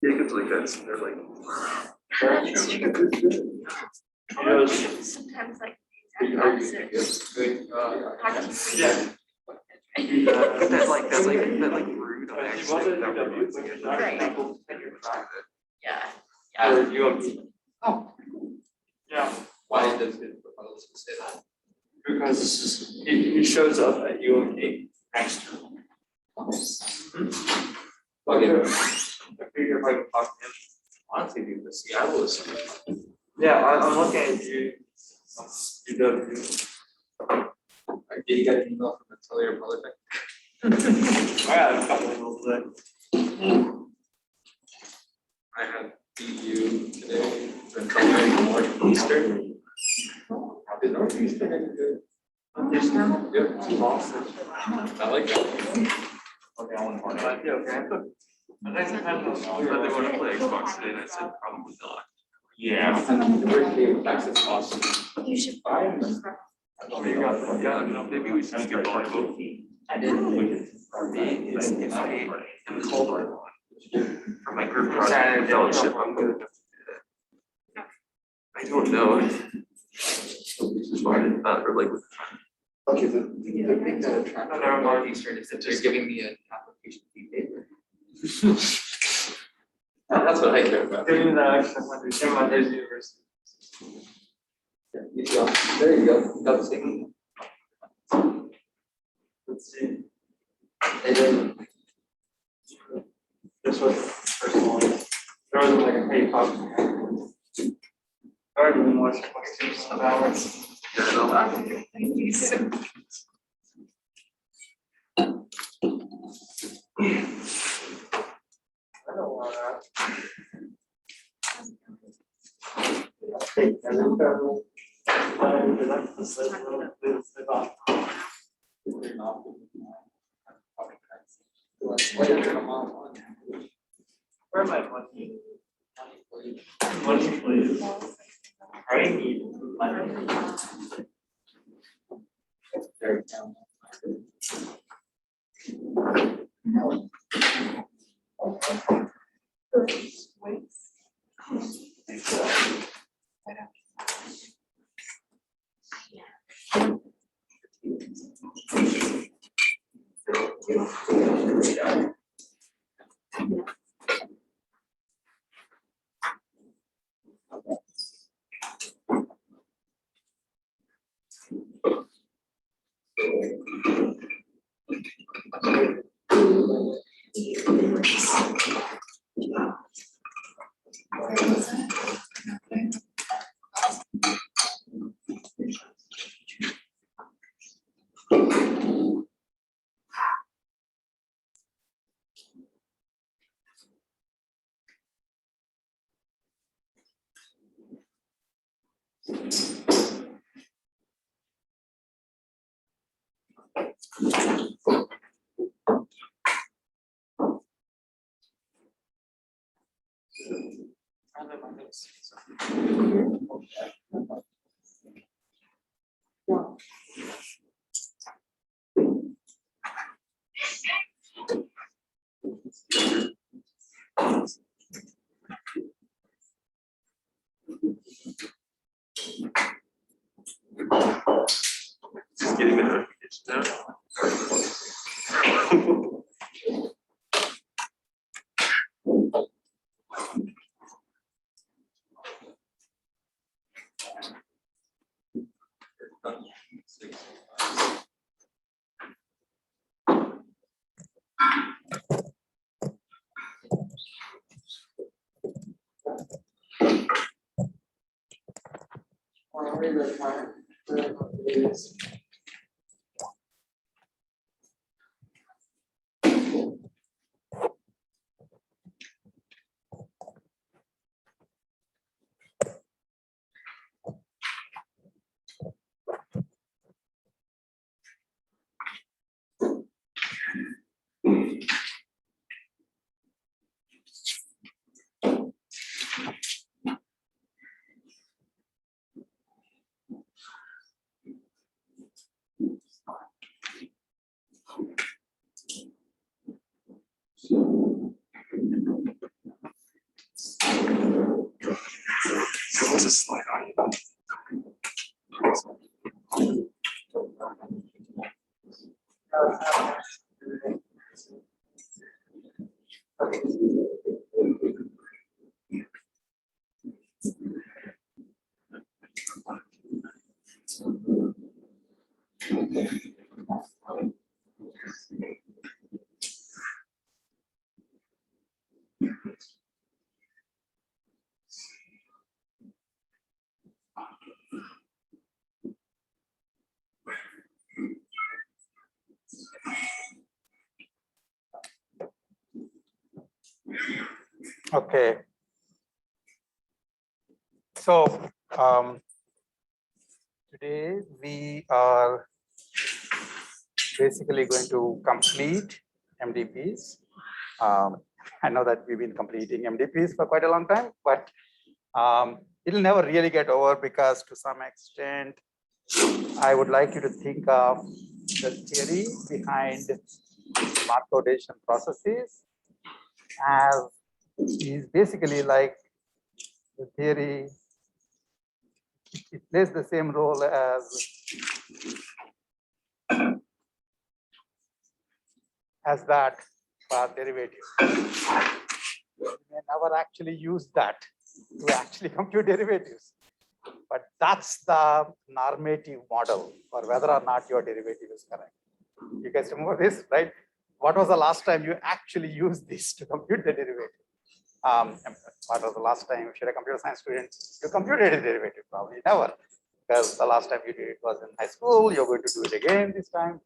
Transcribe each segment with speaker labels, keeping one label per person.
Speaker 1: Yeah, it's like that. So they're like.
Speaker 2: That's true.
Speaker 1: You know,
Speaker 2: Sometimes like the opposite.
Speaker 3: Yeah.
Speaker 1: but that like rude on accident. That reminds me of that.
Speaker 2: Right. Yeah.
Speaker 3: Or
Speaker 2: Yeah.
Speaker 3: you have. Oh. Yeah.
Speaker 4: Why does it propose to say that?
Speaker 3: Because this is, he shows up at UMK next to him.
Speaker 4: Okay.
Speaker 3: I figure if I can talk to him.
Speaker 4: Honestly, dude, the Seattle is.
Speaker 3: Yeah, I'm looking at you. You don't.
Speaker 4: Did you get an email from the Telluride Republic?
Speaker 3: I got a couple of those.
Speaker 4: I have EU today, then Telluride Northeastern. Is Northeastern any good?
Speaker 3: Northeastern?
Speaker 4: Yep.
Speaker 3: Boston.
Speaker 4: I like that.
Speaker 3: Okay, I want one. Yeah, okay.
Speaker 1: I think depends on whether they want to play Xbox today, and I said probably not.
Speaker 3: Yeah.
Speaker 4: And the first game of Texas, awesome.
Speaker 2: You should.
Speaker 1: Maybe we should skip volleyball.
Speaker 4: I didn't.
Speaker 1: For me, is if I am called on for my group project fellowship, I'm good enough to do that. I don't know. Or like with
Speaker 4: Okay, the thing that attracted me to Northeastern is that they're giving me an application fee paper. That's what I care about.
Speaker 3: Give me that extra 100, give my days university.
Speaker 4: Yeah, there you go, that's the.
Speaker 3: Let's see.
Speaker 4: And then,
Speaker 3: This was the first one. There wasn't like a pay copy. There are even more questions about it. I don't want that. Hey, and then federal. Where am I money? Money, please. I need money.
Speaker 1: just getting the notification now.
Speaker 5: Okay. So today we are basically going to complete MDPs. I know that we've been completing MDPs for quite a long time, but it'll never really get over because to some extent, I would like you to think of the theory behind smart codation processes as is basically like the theory, it plays the same role as that for derivatives. You may never actually use that to actually compute derivatives. But that's the normative model for whether or not your derivative is correct. You guys remember this, right? What was the last time you actually used this to compute the derivative? What was the last time, if you're a computer science student, you computed a derivative? Probably never, because the last time you did it was in high school. You're going to do it again this time.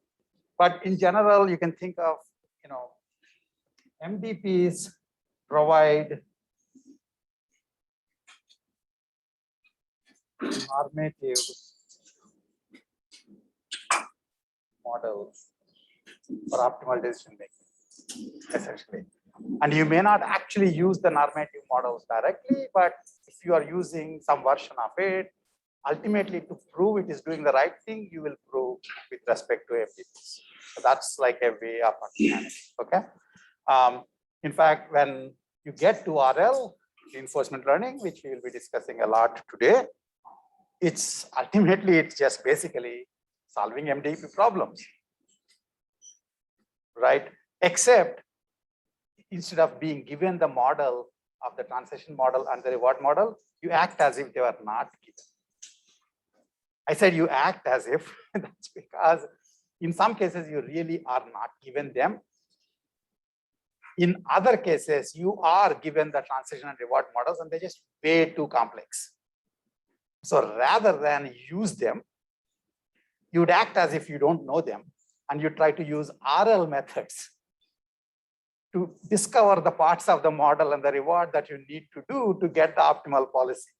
Speaker 5: But in general, you can think of, MDPs provide normative models for optimal decision making, essentially. And you may not actually use the normative models directly, but if you are using some version of it, ultimately to prove it is doing the right thing, you will prove with respect to MDPs. So that's like a way of understanding, okay? In fact, when you get to RL, reinforcement learning, which we will be discussing a lot today, it's just basically solving MDP problems, right? Except instead of being given the model of the transition model and the reward model, you act as if they were not given. I said you act as if, that's because in some cases you really are not given them. In other cases, you are given the transition and reward models and they're just way too complex. So rather than use them, you'd act as if you don't know them and you try to use RL methods to discover the parts of the model and the reward that you need to do to get the optimal policy.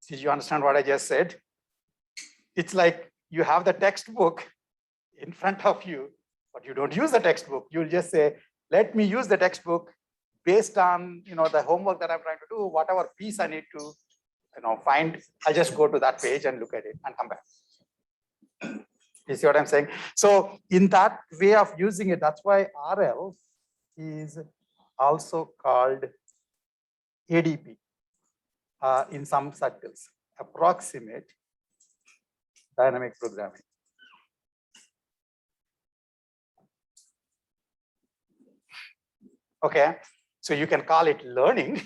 Speaker 5: Did you understand what I just said? It's like you have the textbook in front of you, but you don't use the textbook. You'll just say, let me use the textbook based on the homework that I'm trying to do, whatever piece I need to find, I'll just go to that page and look at it and come back. You see what I'm saying? So in that way of using it, that's why RL is also called ADP in some circles, approximate dynamic programming. Okay, so you can call it learning,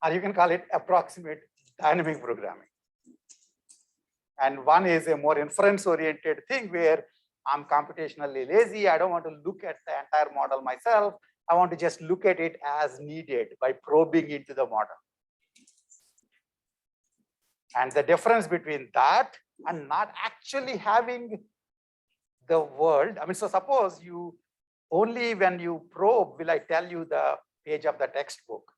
Speaker 5: or you can call it approximate dynamic programming. And one is a more inference-oriented thing where I'm computationally lazy. I don't want to look at the entire model myself. I want to just look at it as needed by probing into the model. And the difference between that and not actually having the world, so suppose you only when you probe will I tell you the page of the textbook.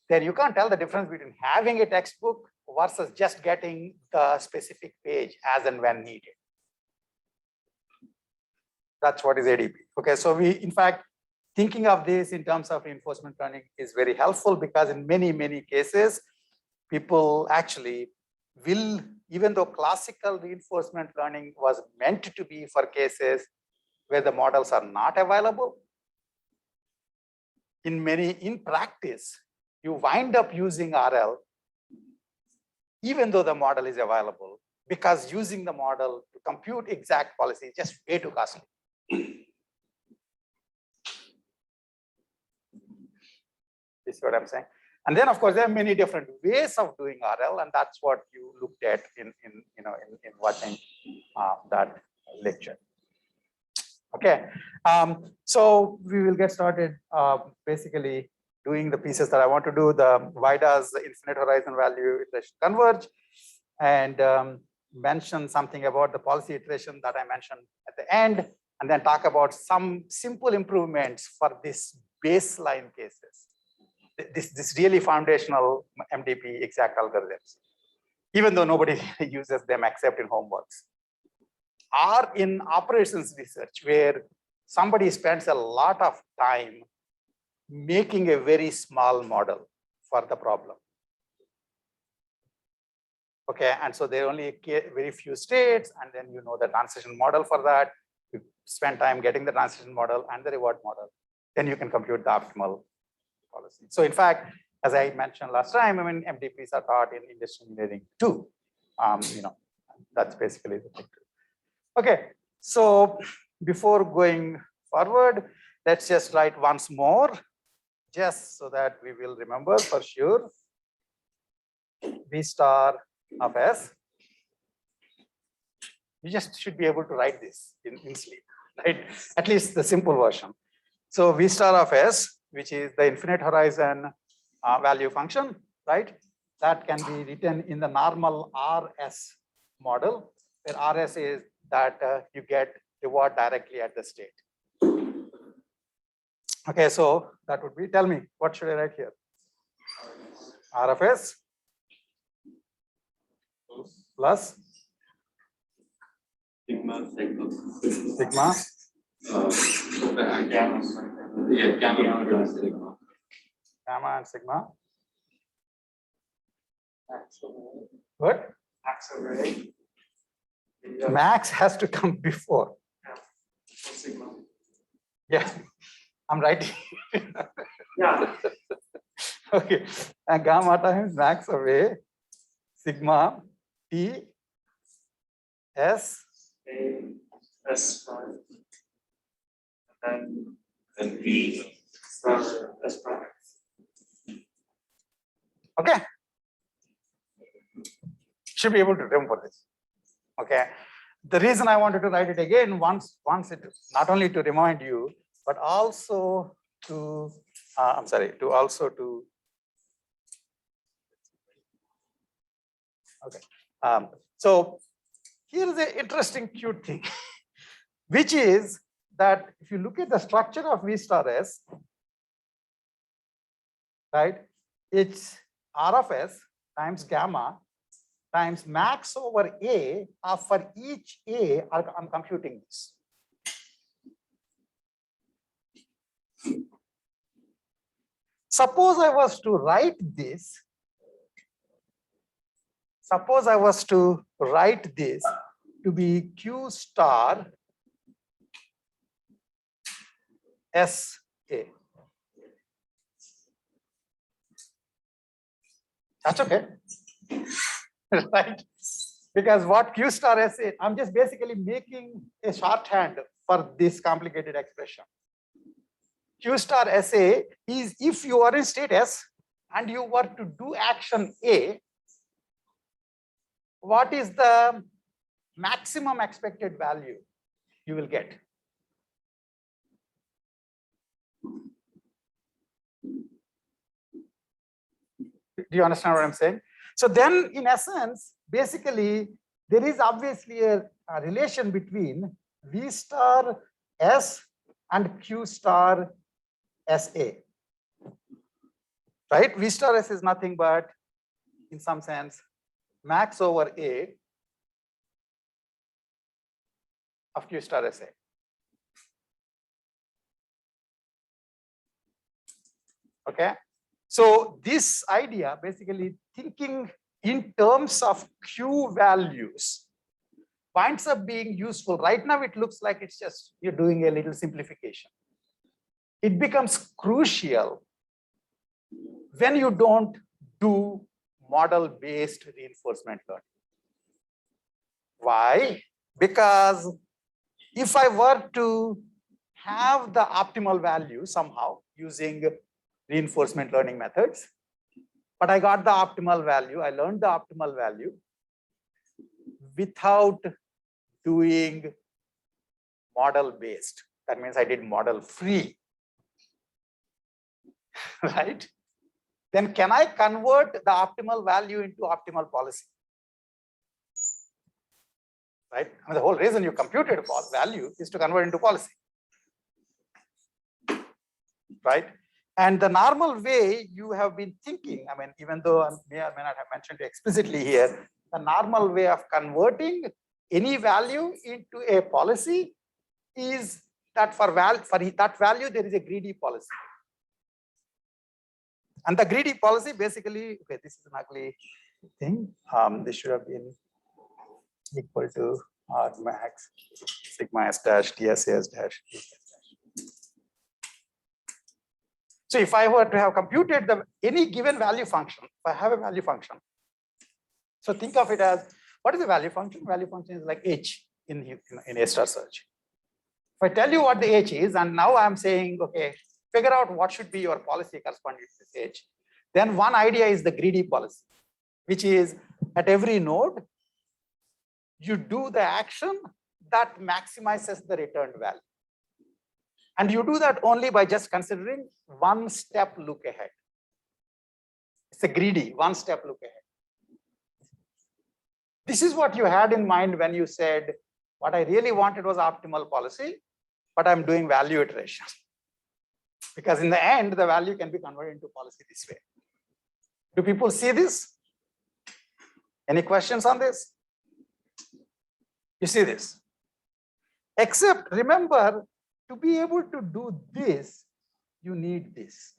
Speaker 5: Then you can't tell the difference between having a textbook versus just getting the specific page as and when needed. That's what is ADP. Okay, so we, in fact, thinking of this in terms of reinforcement learning is very helpful because in many, many cases, people actually will, even though classical reinforcement learning was meant to be for cases where the models are not available, in practice, you wind up using RL even though the model is available, because using the model to compute exact policy is just way too costly. You see what I'm saying? And then, of course, there are many different ways of doing RL, and that's what you looked at in watching that lecture. Okay, so we will get started basically doing the pieces that I want to do. Why does the infinite horizon value iteration converge, and mention something about the policy iteration that I mentioned at the end, and then talk about some simple improvements for this baseline cases. This really foundational MDP exact algorithms, even though nobody uses them except in homeworks, or in operations research, where somebody spends a lot of time making a very small model for the problem. Okay, and so there are only very few states, and then you know the transition model for that. You spend time getting the transition model and the reward model, then you can compute the optimal policy. So in fact, as I mentioned last time, I mean, MDPs are taught in industrial engineering too. That's basically the thing. Okay, so before going forward, let's just write once more, just so that we will remember for sure. V star of S. You just should be able to write this in sleep, right? At least the simple version. So V star of S, which is the infinite horizon value function, right? That can be written in the normal RS model, where RS is that you get reward directly at the state. Okay, so that would be, tell me, what should I write here? R of S plus
Speaker 6: sigma
Speaker 5: sigma
Speaker 6: gamma plus sigma.
Speaker 5: Gamma and sigma. What?
Speaker 3: Max over A.
Speaker 5: Max has to come before.
Speaker 3: Sigma.
Speaker 5: Yeah, I'm writing.
Speaker 3: Yeah.
Speaker 5: Okay, and gamma times max of A, sigma T S
Speaker 3: A S prime. And
Speaker 6: And V.
Speaker 3: then S prime.
Speaker 5: Okay. Should be able to remember this. Okay. The reason I wanted to write it again once it, not only to remind you, but also to okay. So here is an interesting cute thing, which is that if you look at the structure of V star S, right, it's R of S times gamma times max over A for each A, I'm computing this. Suppose I was to write this, to be Q star S A. That's okay. Right? Because what Q star S A, I'm just basically making a shorthand for this complicated expression. Q star SA is if you are in state S and you were to do action A, what is the maximum expected value you will get? Do you understand what I'm saying? So then in essence, basically, there is obviously a relation between V star S and Q star SA, right? V star S is nothing but, in some sense, max over A of Q star SA. Okay, so this idea, basically thinking in terms of Q values, winds up being useful. Right now, it looks like it's just you're doing a little simplification. It becomes crucial when you don't do model-based reinforcement learning. Why? Because if I were to have the optimal value somehow using reinforcement learning methods, but I got the optimal value. I learned the optimal value without doing model based. That means I did model free, right? Then can I convert the optimal value into optimal policy? Right? I mean, the whole reason you computed value is to convert into policy, right? And the normal way you have been thinking, I mean, even though I may or may not have mentioned it explicitly here, the normal way of converting any value into a policy is that for that value, there is a greedy policy. And the greedy policy basically, okay, this is an ugly thing. This should have been equal to R max sigma s dash DSAS dash. So if I were to have computed any given value function, if I have a value function, so think of it as, what is a value function? Value function is like H in A star search. If I tell you what the H is, and now I'm saying, okay, figure out what should be your policy corresponding to this H, then one idea is the greedy policy, which is at every node, you do the action that maximizes the returned value. And you do that only by just considering one step look ahead. It's a greedy one step look ahead. This is what you had in mind when you said, what I really wanted was optimal policy, but I'm doing value iteration. Because in the end, the value can be converted into policy this way. Do people see this? Any questions on this? You see this? Except remember, to be able to do this, you need this.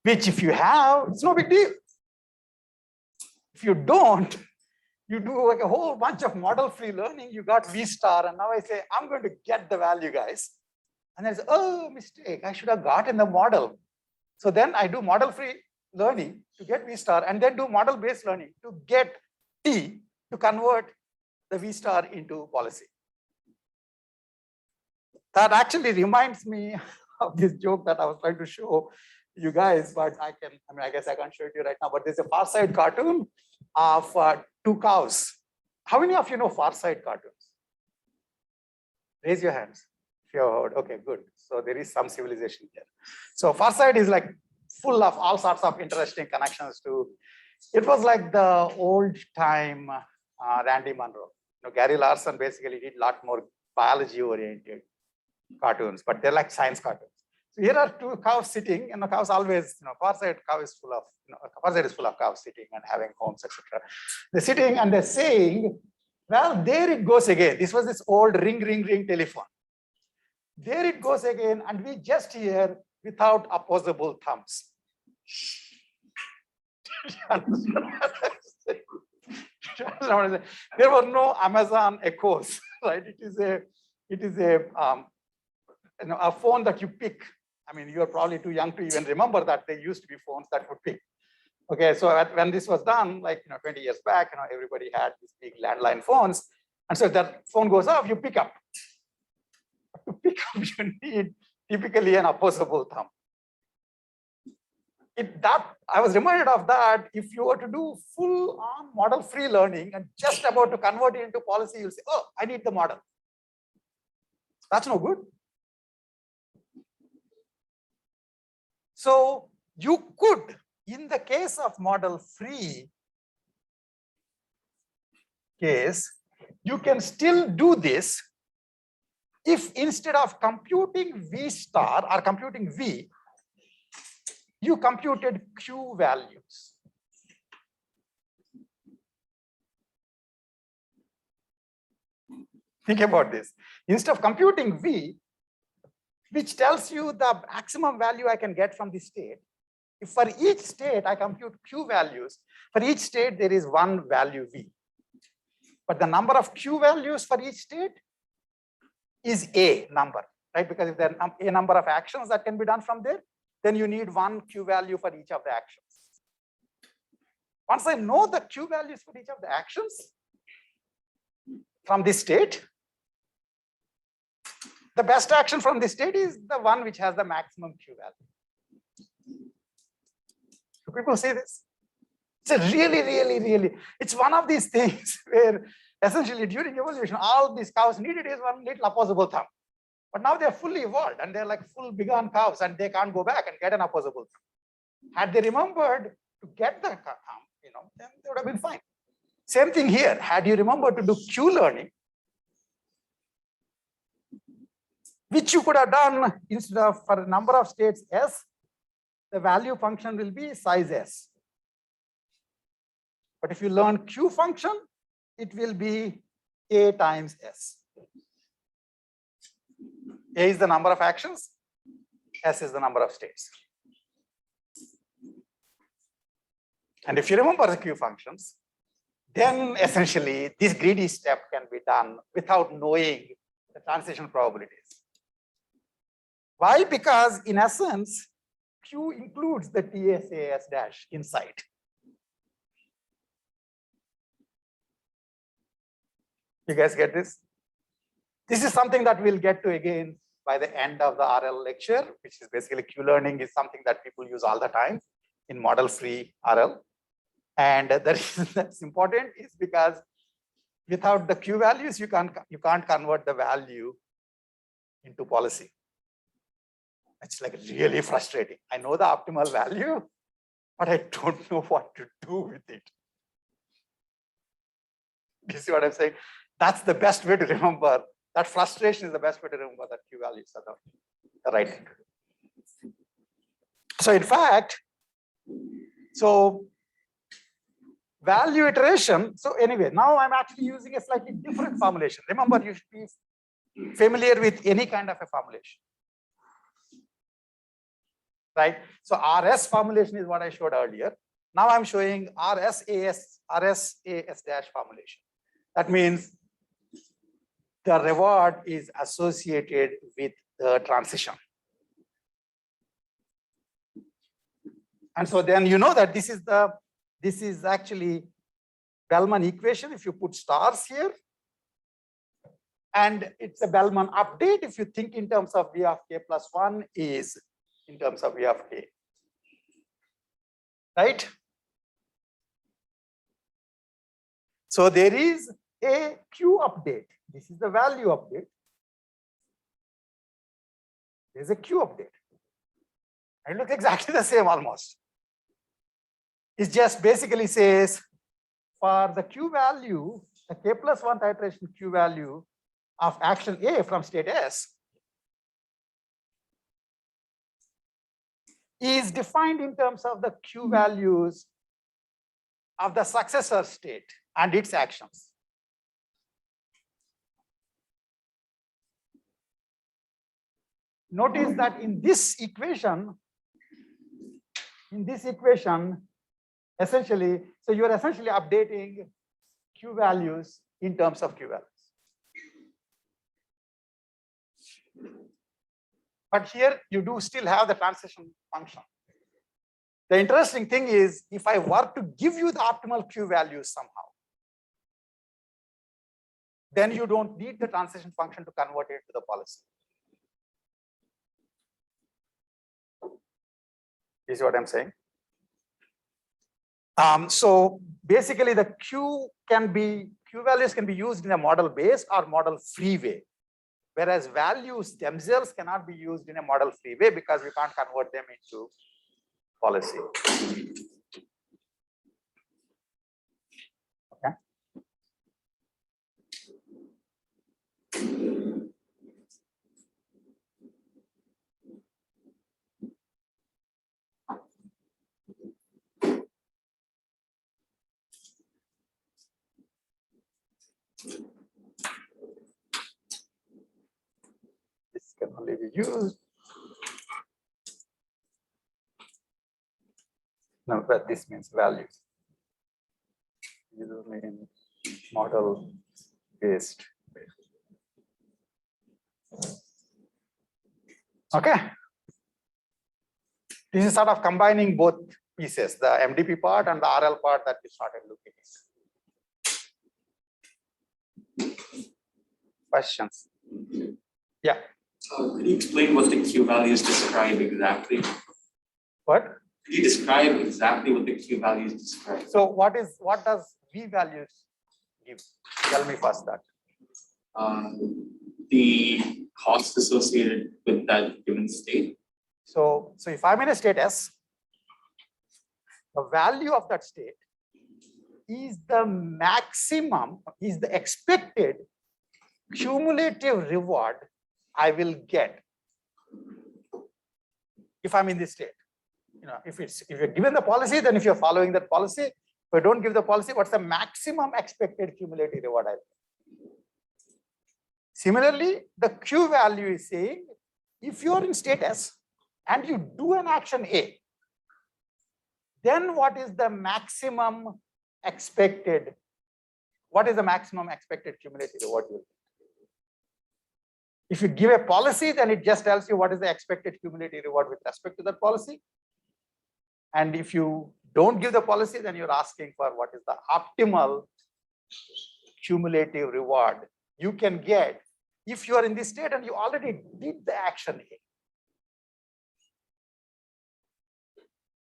Speaker 5: Which if you have, it's no big deal. If you don't, you do like a whole bunch of model free learning, you got V star, and now I say, I'm going to get the value, guys. And I say, oh, mistake, I should have gotten the model. So then I do model free learning to get V star, and then do model based learning to get T to convert the V star into policy. That actually reminds me of this joke that I was trying to show you guys, but I guess I can't show it to you right now, but there's a Far Side cartoon of two cows. How many of you know Far Side cartoons? Raise your hands if you have heard. Okay, good. So there is some civilization here. So Far Side is like full of all sorts of interesting connections to, it was like the old time Randy Munro. Gary Larson basically did a lot more biology oriented cartoons, but they're like science cartoons. So here are two cows sitting, and the cows always, Far Side cow is full of, Far Side is full of cows sitting and having homes, etc. They're sitting and they're saying, well, there it goes again. This was this old ring, ring, ring telephone. There it goes again, and we just hear without opposable thumbs. There were no Amazon echoes, right? It is a phone that you pick. I mean, you're probably too young to even remember that there used to be phones that would pick. Okay, so when this was done, like 20 years back, everybody had these big landline phones, and so if that phone goes off, you pick up. To pick up, you need typically an opposable thumb. I was reminded of that. If you were to do full-on model-free learning and just about to convert it into policy, you'll say, oh, I need the model. That's no good. So you could, in the case of model-free case, you can still do this if instead of computing V star or computing V, you computed Q values. Think about this. Instead of computing V, which tells you the maximum value I can get from the state, if for each state I compute Q values, for each state there is one value V. But the number of Q values for each state is a number, right? Because if there are a number of actions that can be done from there, then you need one Q value for each of the actions. Once I know the Q values for each of the actions from this state, The best action from this state is the one which has the maximum Q value. Do people see this? It's a really, it's one of these things where essentially during evolution, all these cows needed is one little opposable thumb. But now they're fully evolved and they're like full bighorn cows and they can't go back and get an opposable thumb. Had they remembered to get the thumb, then they would have been fine. Same thing here. Had you remembered to do Q learning, which you could have done instead of for a number of states S, the value function will be size S. But if you learn Q function, it will be A times S. A is the number of actions, S is the number of states. And if you remember the Q functions, then essentially this greedy step can be done without knowing the transition probabilities. Why? Because in essence, Q includes the TSAS dash inside. You guys get this? This is something that we'll get to again by the end of the RL lecture, which is basically Q learning is something that people use all the time in model-free RL. And the reason that's important is because without the Q values, you can't convert the value into policy. It's like really frustrating. I know the optimal value, but I don't know what to do with it. You see what I'm saying? That's the best way to remember. That frustration is the best way to remember that Q values are the right thing to do. So in fact, value iteration. So anyway, now I'm actually using a slightly different formulation. Remember, you should be familiar with any kind of a formulation. Right? So RS formulation is what I showed earlier. Now I'm showing RSAS dash formulation. That means the reward is associated with the transition. And so then you know that this is actually Bellman equation if you put stars here. And it's a Bellman update if you think in terms of V of k plus 1 is in terms of V of k. Right? So there is a Q update. This is the value update. There's a Q update. It looks exactly the same almost. It just basically says for the Q value, the k plus 1 iteration Q value of action A from state S is defined in terms of the Q values of the successor state and its actions. Notice that in this equation, essentially, so you are essentially updating Q values in terms of Q values. But here you do still have the transition function. The interesting thing is if I were to give you the optimal Q values somehow, then you don't need the transition function to convert it to the policy. Is what I'm saying. So basically the Q values can be used in a model based or model free way, whereas values themselves cannot be used in a model free way because we can't convert them into policy. Okay. This can only be used. No, but this means values. These are mean model based. Okay. This is sort of combining both pieces, the MDP part and the RL part that we started looking at. Questions? Yeah.
Speaker 6: Could you explain what the Q values describe exactly?
Speaker 5: What?
Speaker 6: Could you describe exactly what the Q values describe?
Speaker 5: So what does V values give? Tell me first that.
Speaker 6: The costs associated with that given state.
Speaker 5: So if I'm in a state S, the value of that state is the maximum, is the expected cumulative reward I will get if I'm in this state. If you're given the policy, then if you're following that policy, if I don't give the policy, what's the maximum expected cumulative reward I will get? Similarly, the Q value is saying, if you're in state S and you do an action A, then what is the maximum expected? What is the maximum expected cumulative reward you will get? If you give a policy, then it just tells you what is the expected cumulative reward with respect to that policy. And if you don't give the policy, then you're asking for what is the optimal cumulative reward you can get if you are in this state and you already did the action A.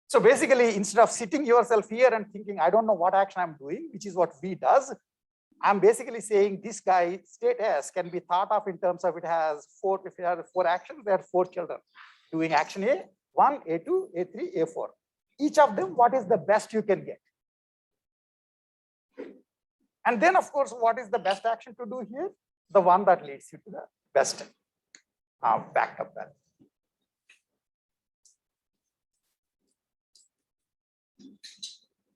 Speaker 5: So basically, instead of sitting yourself here and thinking, I don't know what action I'm doing, which is what V does, I'm basically saying this guy, state S, can be thought of in terms of it has four, if it has 4 actions, there are 4 children doing action A1, A2, A3, A4. Each of them, what is the best you can get? And then, of course, what is the best action to do here? The one that leads you to the best backup value.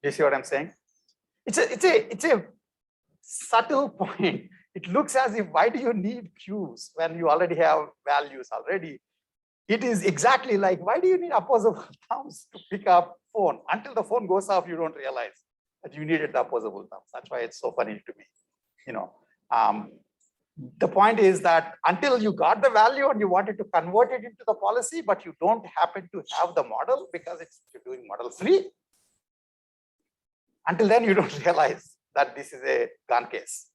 Speaker 5: You see what I'm saying? It's a subtle point. It looks as if, why do you need queues when you already have values already? It is exactly like, why do you need opposable thumbs to pick up phone? Until the phone goes off, you don't realize that you needed the opposable thumbs. That's why it's so funny to me. The point is that until you got the value and you wanted to convert it into the policy, but you don't happen to have the model because you're doing model free. Until then, you don't realize that this is a gone case.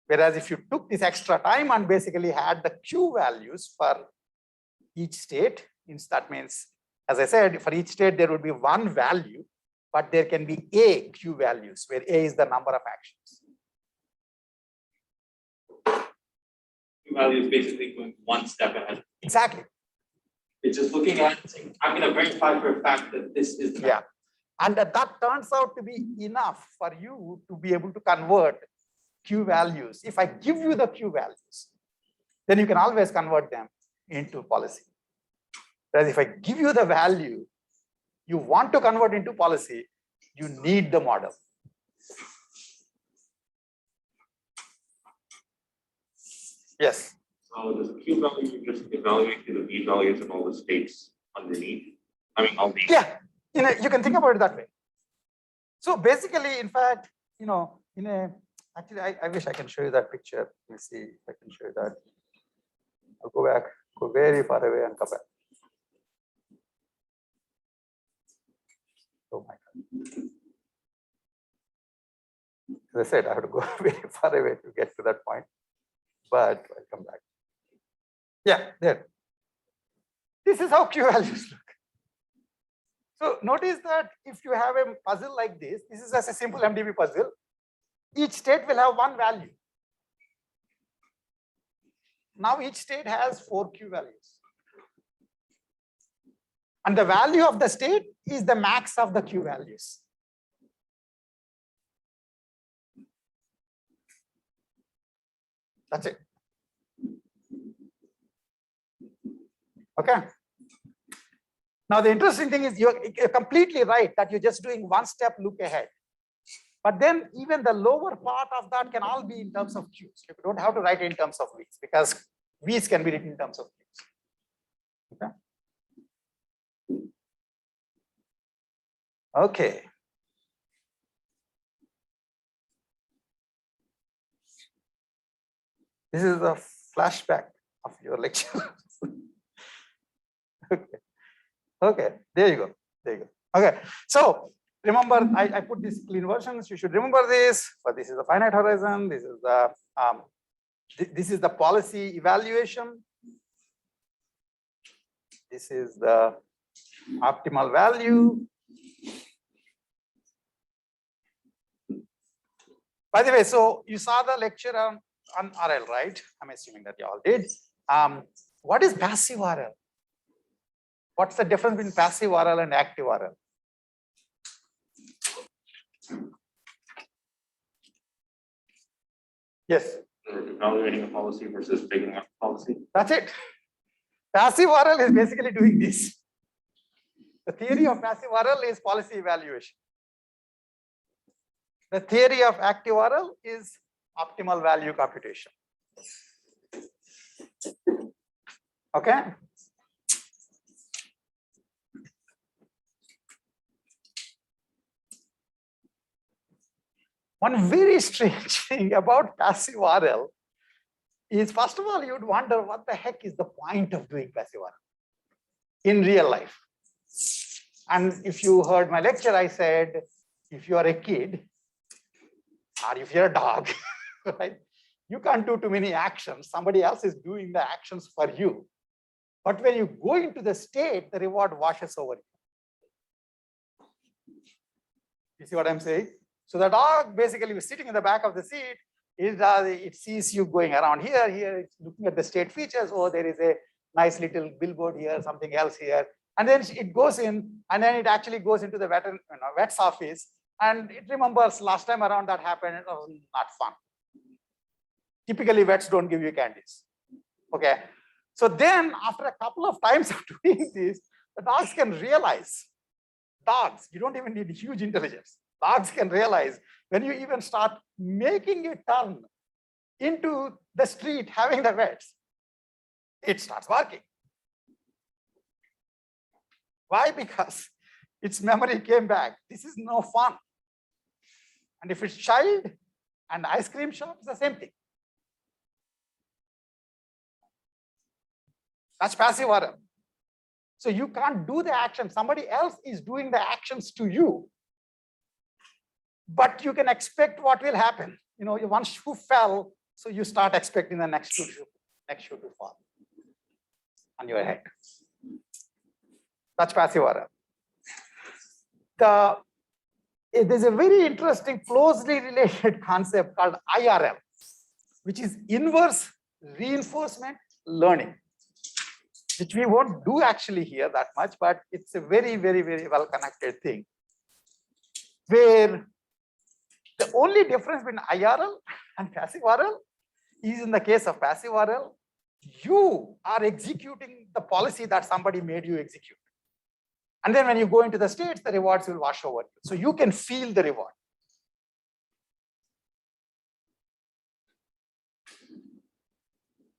Speaker 5: Whereas if you took this extra time and basically had the Q values for each state, that means, as I said, for each state, there would be one value, but there can be A Q values, where A is the number of actions.
Speaker 6: Q value is basically going one step ahead.
Speaker 5: Exactly.
Speaker 6: It's just looking at it saying, I'm going to verify for a fact that this is the
Speaker 5: Yeah. And that turns out to be enough for you to be able to convert Q values. If I give you the Q values, then you can always convert them into policy. Whereas if I give you the value you want to convert into policy, you need the model. Yes.
Speaker 7: So does the Q value just evaluate the V values in all the states underneath? I mean, all the.
Speaker 5: Yeah, you can think about it that way. So basically, in fact, actually, I wish I can show you that picture. Let me see if I can show you that. I'll go back, go very far away and come back. Oh my God. As I said, I have to go very far away to get to that point, but I'll come back. Yeah, there. This is how Q values look. So notice that if you have a puzzle like this is just a simple MDB puzzle. Each state will have one value. Now each state has 4 Q values. And the value of the state is the max of the Q values. That's it. Okay. Now the interesting thing is you're completely right that you're just doing one step look ahead. But then even the lower part of that can all be in terms of Qs. You don't have to write it in terms of Vs because Vs can be written in terms of Qs. Okay. Okay. This is a flashback of your lecture. Okay. Okay, there you go. There you go. Okay, so remember, I put these clean versions. You should remember this. But this is the finite horizon. This is the This is the policy evaluation. This is the optimal value. By the way, so you saw the lecture on RL, right? I'm assuming that you all did. What is passive RL? What's the difference between passive RL and active RL? Yes,
Speaker 7: Evaluating a policy versus taking up policy.
Speaker 5: that's it. Passive RL is basically doing this. The theory of passive RL is policy evaluation. The theory of active RL is optimal value computation. Okay. One very strange thing about passive RL is, first of all, you'd wonder what the heck is the point of doing passive RL in real life. And if you heard my lecture, I said, if you are a kid, or if you're a dog, right, you can't do too many actions. Somebody else is doing the actions for you. But when you go into the state, the reward washes over you. You see what I'm saying? So the dog basically is sitting in the back of the seat. It sees you going around here, it's looking at the state features. Oh, there is a nice little billboard here, something else here. And then it goes in, and then it actually goes into the vet's office. And it remembers last time around that happened, it was not fun. Typically, vets don't give you candies. Okay. So then after a couple of times of doing this, the dogs can realize, you don't even need huge intelligence. Dogs can realize when you even start making a turn into the street, having the vets, it starts barking. Why? Because its memory came back. This is no fun. And if it's child and ice cream shop, it's the same thing. That's passive RL. So you can't do the action. Somebody else is doing the actions to you. But you can expect what will happen. You know, one shoe fell, so you start expecting the next shoe to fall on your head. That's passive RL. There's a very interesting, closely related concept called IRL, which is inverse reinforcement learning, which we won't do actually here that much, but it's a very, very, very well connected thing, where the only difference between IRL and passive RL is, in the case of passive RL, you are executing the policy that somebody made you execute. And then when you go into the states, the rewards will wash over you. So you can feel the reward.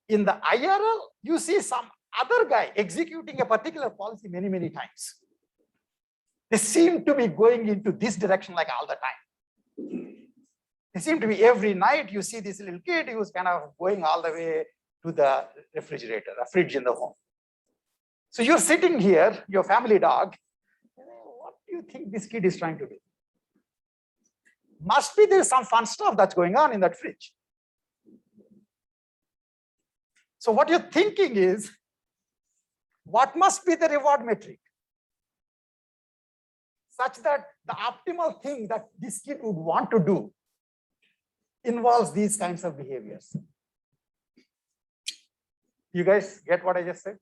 Speaker 5: In the IRL, you see some other guy executing a particular policy many, many times. They seem to be going into this direction like all the time. They seem to be every night you see this little kid who's kind of going all the way to the refrigerator, a fridge in the home. So you're sitting here, your family dog. What do you think this kid is trying to do? Must be there's some fun stuff that's going on in that fridge. So what you're thinking is, what must be the reward metric such that the optimal thing that this kid would want to do involves these kinds of behaviors? You guys get what I just said?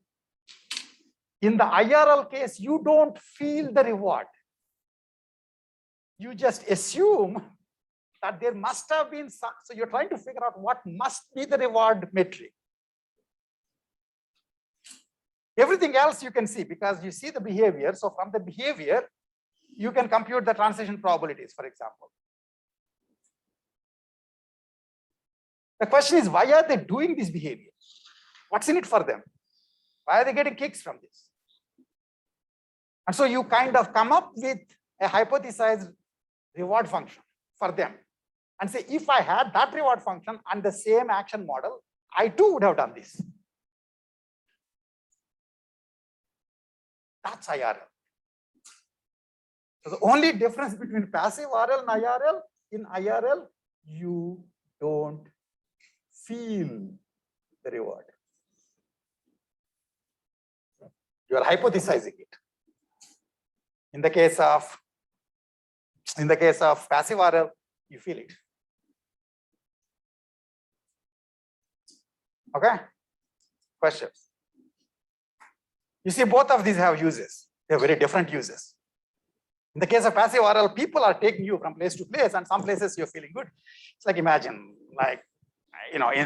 Speaker 5: In the IRL case, you don't feel the reward. You just assume that there must have been some, so you're trying to figure out what must be the reward metric. Everything else you can see because you see the behavior. So from the behavior, you can compute the transition probabilities, for example. The question is, why are they doing this behavior? What's in it for them? Why are they getting kicks from this? And so you kind of come up with a hypothesized reward function for them and say, if I had that reward function and the same action model, I too would have done this. That's IRL. So the only difference between passive RL and IRL, in IRL, you don't feel the reward. You are hypothesizing it. In the case of passive RL, you feel it. Okay? Questions? You see, both of these have uses. They have very different uses. In the case of passive RL, people are taking you from place to place, and some places you're feeling good. It's like, imagine, like,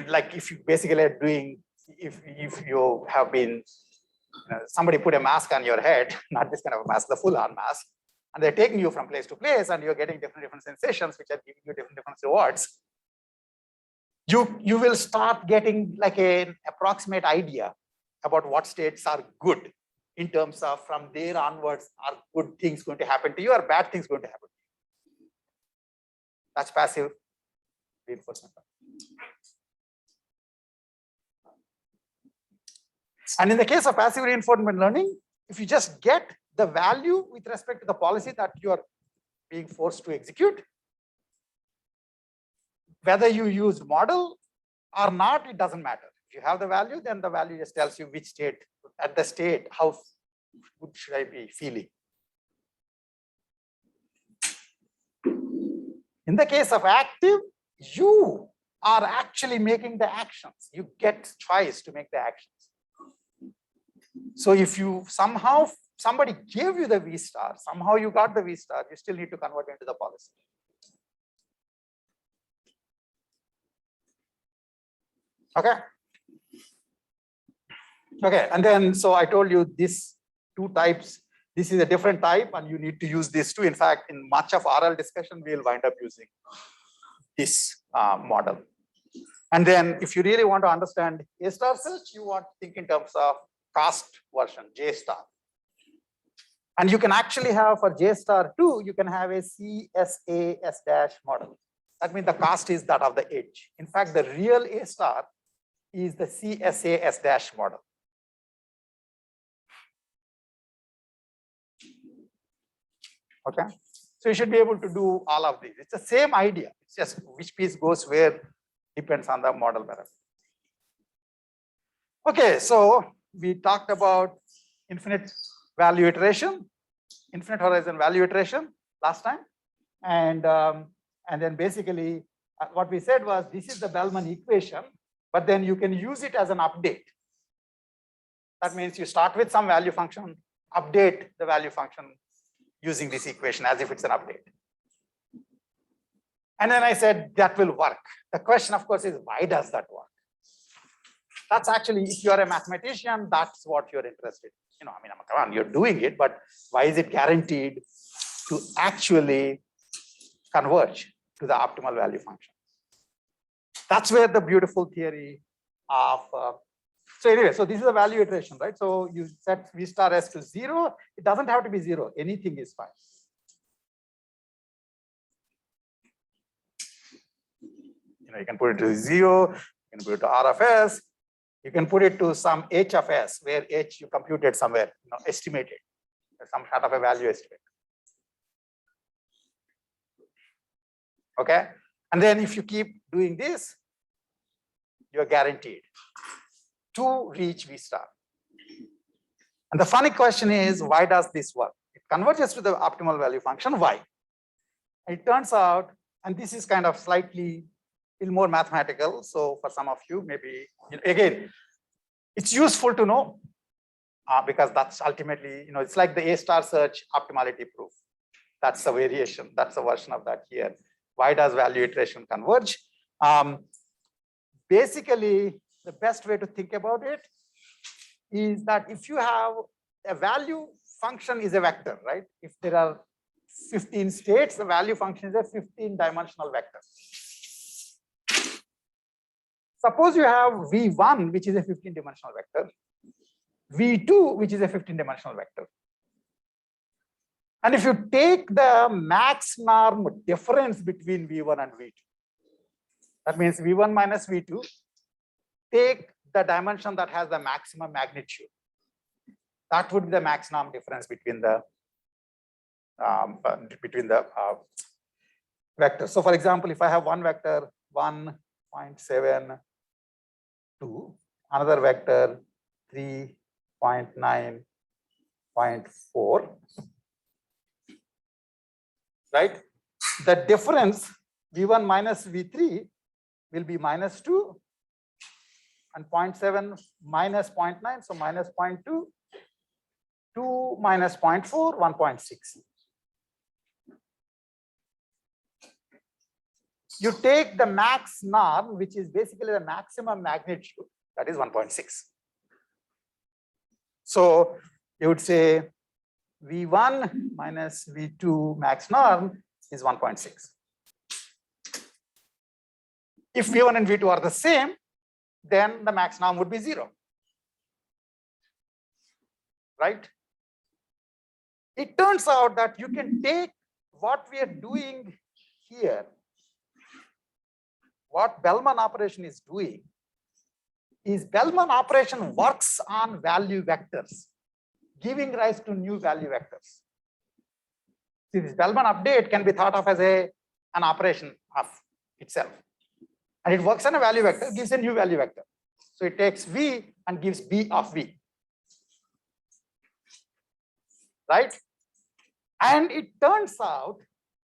Speaker 5: like if you basically are doing, if you have been, somebody put a mask on your head, not this kind of a mask, the full on mask, and they're taking you from place to place, and you're getting different sensations, which are giving you different rewards. You will start getting like an approximate idea about what states are good in terms of from there onwards, are good things going to happen to you or bad things going to happen to you. That's passive reinforcement. And in the case of passive reinforcement learning, if you just get the value with respect to the policy that you are being forced to execute, whether you use model or not, it doesn't matter. If you have the value, then the value just tells you which state, at the state, how good should I be feeling. In the case of active, you are actually making the actions. You get choice to make the actions. So if you somehow, somebody gave you the V star, somehow you got the V star, you still need to convert into the policy. Okay. Okay, and then, so I told you these two types, this is a different type and you need to use these two. In fact, in much of RL discussion, we'll wind up using this model. And then if you really want to understand A star search, you want to think in terms of cost version, J star. And you can actually have for J star 2, you can have a CSA S dash model. That means the cost is that of the edge. In fact, the real A star is the CSA S dash model. Okay, so you should be able to do all of these. It's the same idea. It's just which piece goes where depends on the model parameter. Okay, so we talked about infinite value iteration, infinite horizon value iteration last time, and then basically what we said was this is the Bellman equation, but then you can use it as an update. That means you start with some value function, update the value function using this equation as if it's an update. And then I said that will work. The question, of course, is why does that work? That's actually, if you're a mathematician, that's what you're interested in. I mean, come on, you're doing it, but why is it guaranteed to actually converge to the optimal value function? That's where the beautiful theory of, so anyway, so this is a value iteration, right? So you set V star S to 0. It doesn't have to be 0. Anything is fine. You can put it to 0, you can put it to R of S, you can put it to some H of S, where H you computed somewhere, estimated, some sort of a value estimate. Okay, and then if you keep doing this, you're guaranteed to reach V star. And the funny question is, why does this work? It converges to the optimal value function. Why? It turns out, and this is kind of slightly more mathematical. So for some of you, maybe, again, it's useful to know because that's ultimately, it's like the A star search optimality proof. That's the variation. That's the version of that here. Why does value iteration converge? Basically, the best way to think about it is that if you have a value function is a vector, right? If there are 15 states, the value function is a 15-dimensional vector. Suppose you have V1, which is a 15-dimensional vector, V2, which is a 15-dimensional vector. And if you take the max norm difference between V1 and V2, that means V1 minus V2, take the dimension that has the maximum magnitude. That would be the max norm difference between the vectors. So for example, if I have one vector 1.7, 2, another vector 3.9.4, right? The difference V1 minus V3 will be minus 2 and 0.7 minus 0.9, so minus 0.2, 2 minus 0.4, 1.6. You take the max norm, which is basically the maximum magnitude, that is 1.6. So you would say V1 minus V2 max norm is 1.6. If V1 and V2 are the same, then the max norm would be 0. Right? It turns out that you can take what we are doing here, what Bellman operation is doing, is Bellman operation works on value vectors, giving rise to new value vectors. See, this Bellman update can be thought of as an operation of itself. And it works on a value vector, gives a new value vector. So it takes V and gives B of V. Right? And it turns out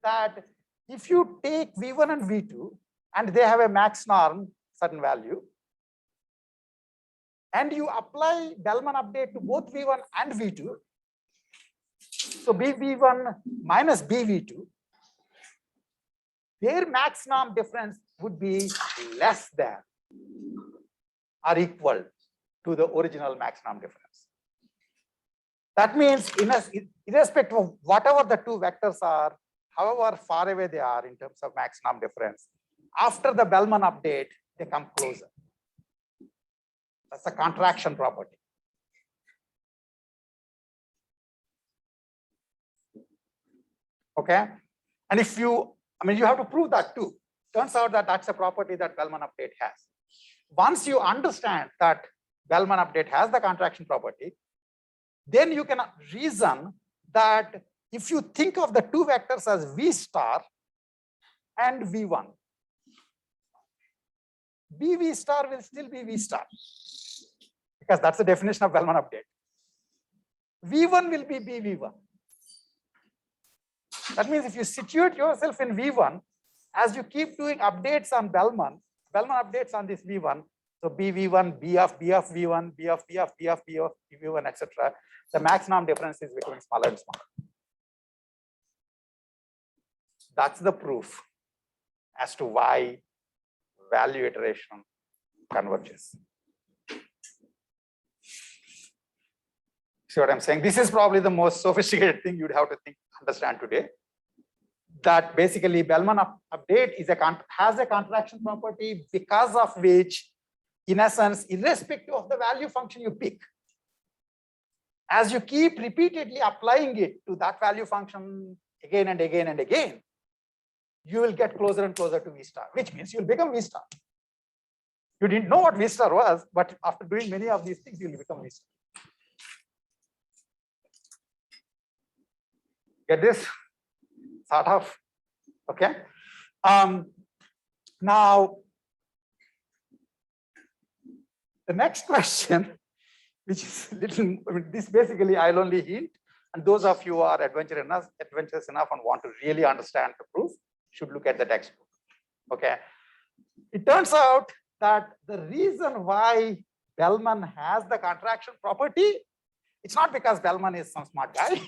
Speaker 5: that if you take V1 and V2 and they have a max norm, certain value, and you apply Bellman update to both V1 and V2, so BV1 minus BV2, their max norm difference would be less than or equal to the original max norm difference. That means irrespective of whatever the two vectors are, however far away they are in terms of max norm difference, after the Bellman update, they come closer. That's a contraction property. Okay. And if you, you have to prove that too. Turns out that that's a property that Bellman update has. Once you understand that Bellman update has the contraction property, then you can reason that if you think of the two vectors as V star and V1, BV star will still be V star, because that's the definition of Bellman update. V1 will be BV1. That means if you situate yourself in V1, as you keep doing updates on Bellman updates on this V1, so BV1, B of V1, B of V1, etc., the max norm difference is becoming smaller and smaller. That's the proof as to why value iteration converges. See what I'm saying? This is probably the most sophisticated thing you'd have to understand today. That basically Bellman update has a contraction property because of which, in essence, irrespective of the value function you pick, as you keep repeatedly applying it to that value function again and again and again, you will get closer and closer to V star, which means you'll become V star. You didn't know what V star was, but after doing many of these things, you'll become V star. Get this? Sort of. Okay. Now, the next question, which is little, this basically I'll only hint, and those of you who are adventurous enough and want to really understand the proof should look at the textbook. Okay. It turns out that the reason why Bellman has the contraction property, it's not because Bellman is some smart guy,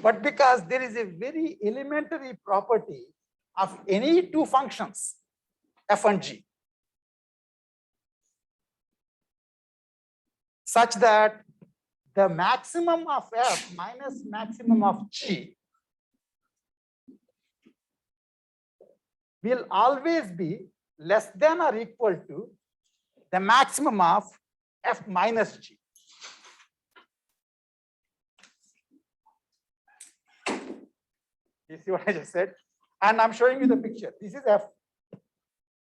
Speaker 5: but because there is a very elementary property of any two functions, f and g, such that the maximum of f minus maximum of g will always be less than or equal to the maximum of f minus g. You see what I just said? And I'm showing you the picture. This is f.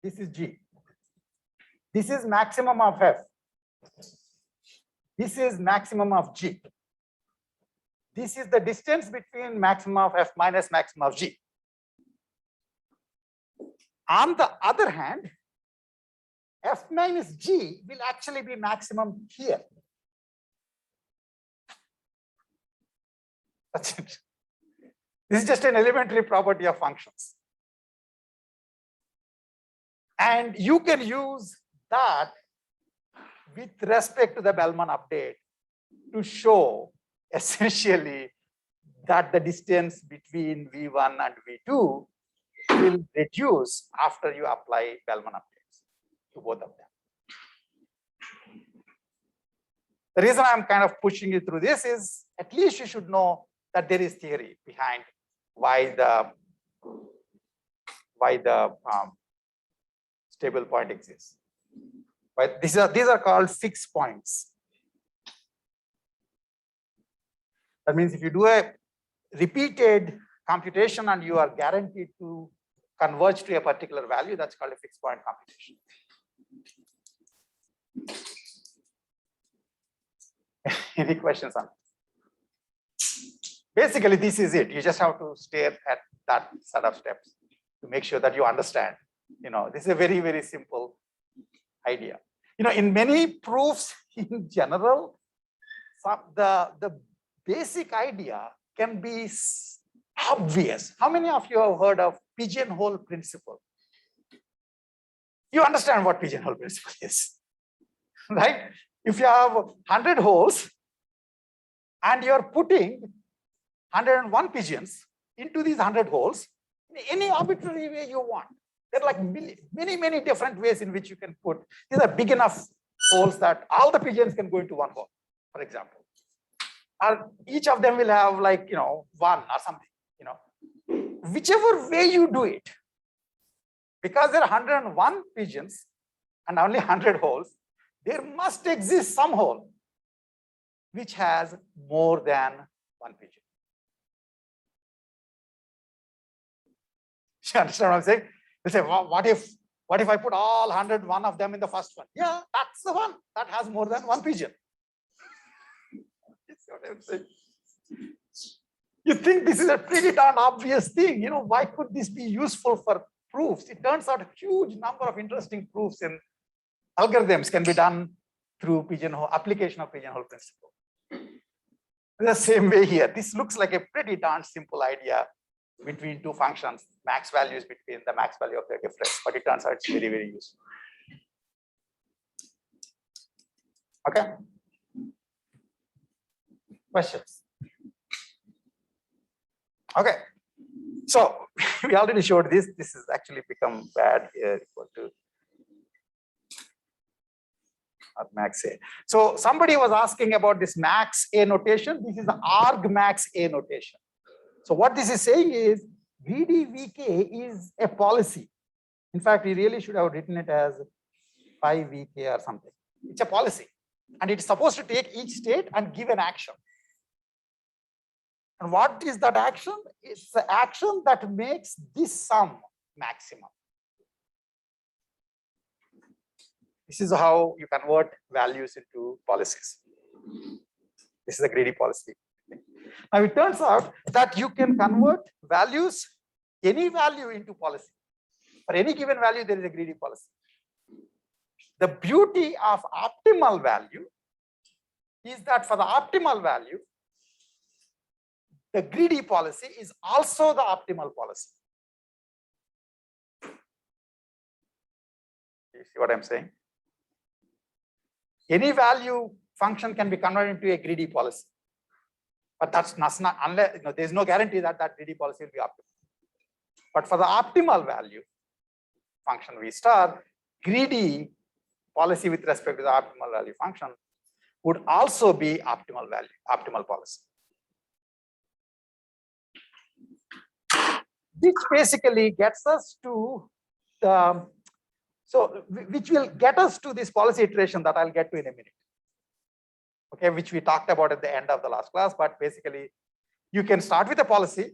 Speaker 5: This is g. This is maximum of f. This is maximum of g. This is the distance between maximum of f minus maximum of g. On the other hand, F minus G will actually be maximum here. That's it. This is just an elementary property of functions. And you can use that with respect to the Bellman update to show essentially that the distance between V1 and V2 will reduce after you apply Bellman updates to both of them. The reason I'm kind of pushing you through this is at least you should know that there is theory behind why the stable point exists. But these are called fixed points. That means if you do a repeated computation and you are guaranteed to converge to a particular value, that's called a fixed point computation. Any questions on it? Basically, this is it. You just have to stare at that set of steps to make sure that you understand. This is a very, very simple idea. In many proofs in general, the basic idea can be obvious. How many of you have heard of pigeonhole principle? You understand what pigeonhole principle is, right? If you have 100 holes and you're putting 101 pigeons into these 100 holes in any arbitrary way you want. There are like many different ways in which you can put. These are big enough holes that all the pigeons can go into one hole, for example. And each of them will have like, one or something, Whichever way you do it, because there are 101 pigeons and only 100 holes, there must exist some hole which has more than one pigeon. You understand what I'm saying? They say, well, what if I put all 101 of them in the first one? Yeah, that's the one that has more than one pigeon. That's what I'm saying. You think this is a pretty darn obvious thing. Why could this be useful for proofs? It turns out a huge number of interesting proofs in algorithms can be done through application of pigeonhole principle. The same way here. This looks like a pretty darn simple idea between two functions, max values between the max value of their difference, but it turns out it's very, very useful. Okay. Questions? Okay. So we already showed this. This has actually become bad here equal to max A. So somebody was asking about this max A notation. This is the argmax A notation. So what this is saying is VDVK is a policy. In fact, we really should have written it as 5VK or something. It's a policy. And it's supposed to take each state and give an action. And what is that action? It's the action that makes this sum maximum. This is how you convert values into policies. This is a greedy policy. Now it turns out that you can convert values, any value, into policy. For any given value, there is a greedy policy. The beauty of optimal value is that for the optimal value, the greedy policy is also the optimal policy. You see what I'm saying? Any value function can be converted into a greedy policy. But that's not unless there's no guarantee that that greedy policy will be optimal. But for the optimal value function V star, greedy policy with respect to the optimal value function would also be optimal policy. Which basically gets us to the, which will get us to this policy iteration that I'll get to in a minute. Okay, which we talked about at the end of the last class, but basically you can start with a policy,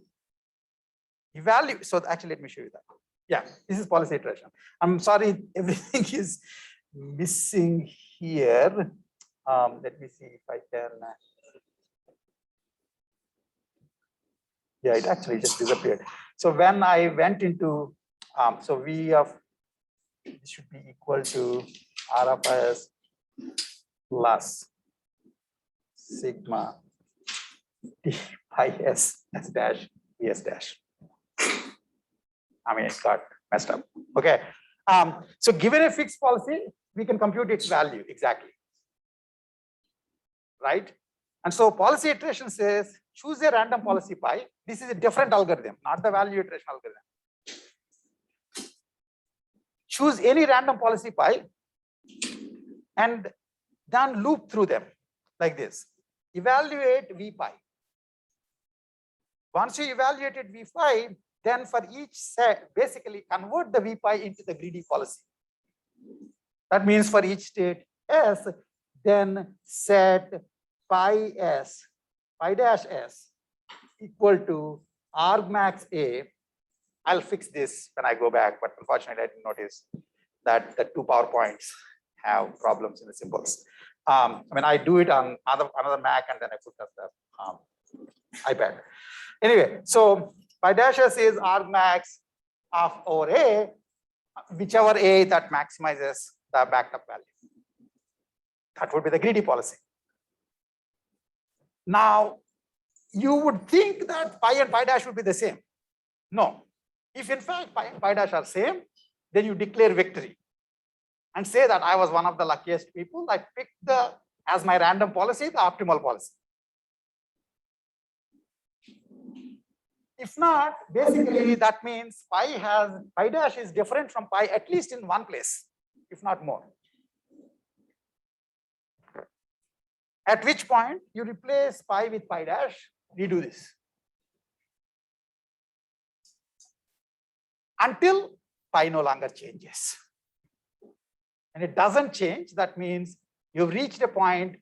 Speaker 5: evaluate. So actually, let me show you that. Yeah, this is policy iteration. I'm sorry, everything is missing here. Let me see if I can. Yeah, it actually just disappeared. So when I went into, so V of this should be equal to R of S plus sigma d pi s dash ds dash. I mean, it got messed up. Okay. So given a fixed policy, we can compute its value exactly. Right? And so policy iteration says choose a random policy pi. This is a different algorithm, not the value iteration algorithm. Choose any random policy pi and then loop through them like this. Evaluate v pi. Once you evaluated v pi, then for each set, basically convert the v pi into the greedy policy. That means for each state S, then set pi s, pi dash s equal to argmax A. I'll fix this when I go back, but unfortunately I didn't notice that the two PowerPoints have problems in the symbols. I mean, I do it on another Mac and then I put up the iPad. Anyway, so pi dash s is argmax of over A, whichever A that maximizes the backed up value. That would be the greedy policy. Now, you would think that pi and pi dash would be the same. No. If in fact pi and pi dash are same, then you declare victory and say that I was one of the luckiest people. I picked as my random policy, the optimal policy. If not, basically that means pi dash is different from pi at least in one place, if not more. At which point you replace pi with pi dash, redo this. Until pi no longer changes. And it doesn't change, that means you've reached a point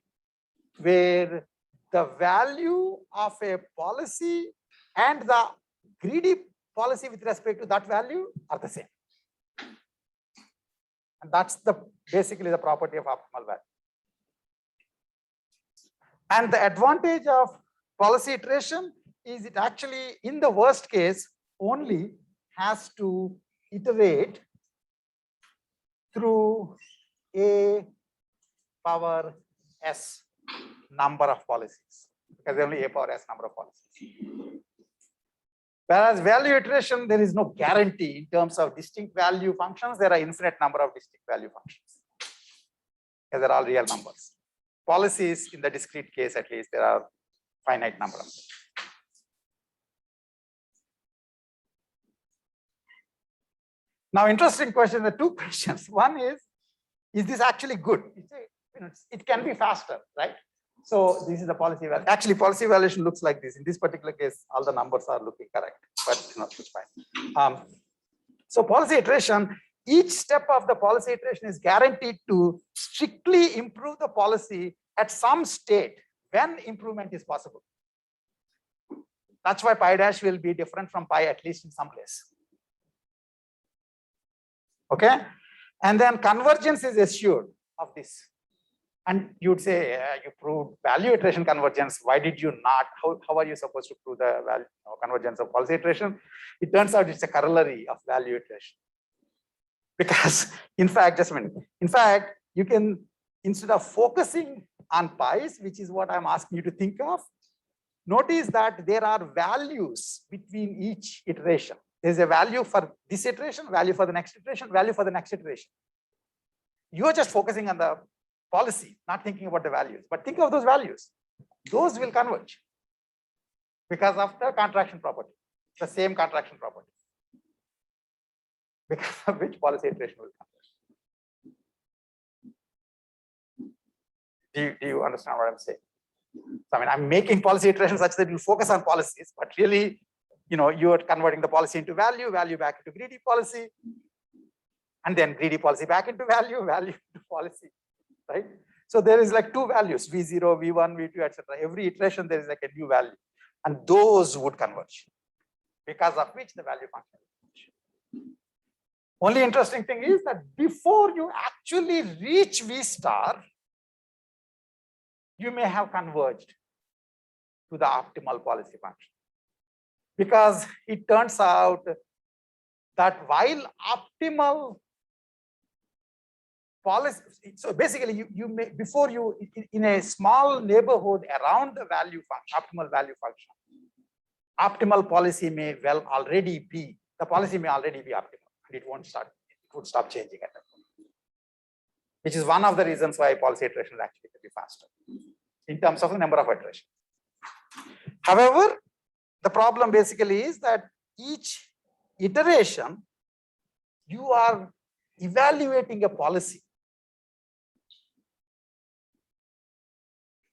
Speaker 5: where the value of a policy and the greedy policy with respect to that value are the same. And that's basically the property of optimal value. And the advantage of policy iteration is it actually, in the worst case, only has to iterate through a power s number of policies, because there are only a power s number of policies. Whereas value iteration, there is no guarantee in terms of distinct value functions. There are infinite number of distinct value functions, because they're all real numbers. Policies, in the discrete case at least, there are finite number of them. Now, interesting question, the two questions. One is this actually good? It can be faster, right? So this is the policy value. Actually, policy evaluation looks like this. In this particular case, all the numbers are looking correct, but it's fine. So policy iteration, each step of the policy iteration is guaranteed to strictly improve the policy at some state when improvement is possible. That's why pi dash will be different from pi, at least in some place. Okay, and then convergence is assured of this. And you'd say, you proved value iteration convergence. Why did you not? How are you supposed to prove the value convergence of policy iteration? It turns out it's a corollary of value iteration. Because in fact, just a minute. In fact, you can, instead of focusing on pi's, which is what I'm asking you to think of, notice that there are values between each iteration. There's a value for this iteration, value for the next iteration, value for the next iteration. You're just focusing on the policy, not thinking about the values, but think of those values. Those will converge because of the contraction property, the same contraction property, because of which policy iteration will converge. Do you understand what I'm saying? So, I mean, I'm making policy iteration such that you focus on policies, but really, you are converting the policy into value, value back into greedy policy, and then greedy policy back into value, value into policy, right? So there is like two values, V0, V1, V2, etc. Every iteration, there is like a new value, and those would converge, because of which the value function will converge. Only interesting thing is that before you actually reach V star, you may have converged to the optimal policy function. Because it turns out that while optimal policy. So basically, you may before you in a small neighborhood around the value function, optimal value function, optimal policy may well already be the policy may already be optimal, and it would stop changing at that point. Which is one of the reasons why policy iterations actually can be faster in terms of the number of iterations. However, the problem basically is that each iteration you are evaluating a policy.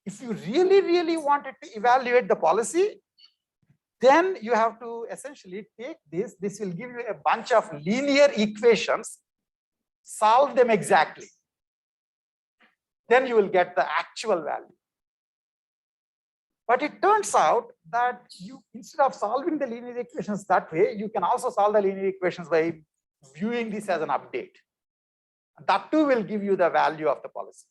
Speaker 5: If you really wanted to evaluate the policy, then you have to essentially take this. This will give you a bunch of linear equations, solve them exactly. Then you will get the actual value. But it turns out that you, instead of solving the linear equations that way, you can also solve the linear equations by viewing this as an update. That too will give you the value of the policy.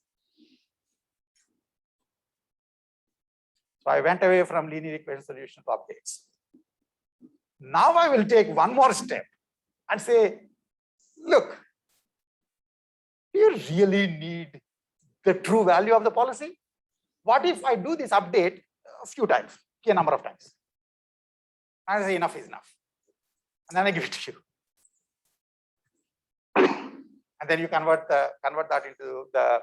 Speaker 5: So I went away from linear equation solution to updates. Now I will take one more step and say, look, do you really need the true value of the policy? What if I do this update a few times, a number of times? I say enough is enough. And then I give it to you. And then you convert that into the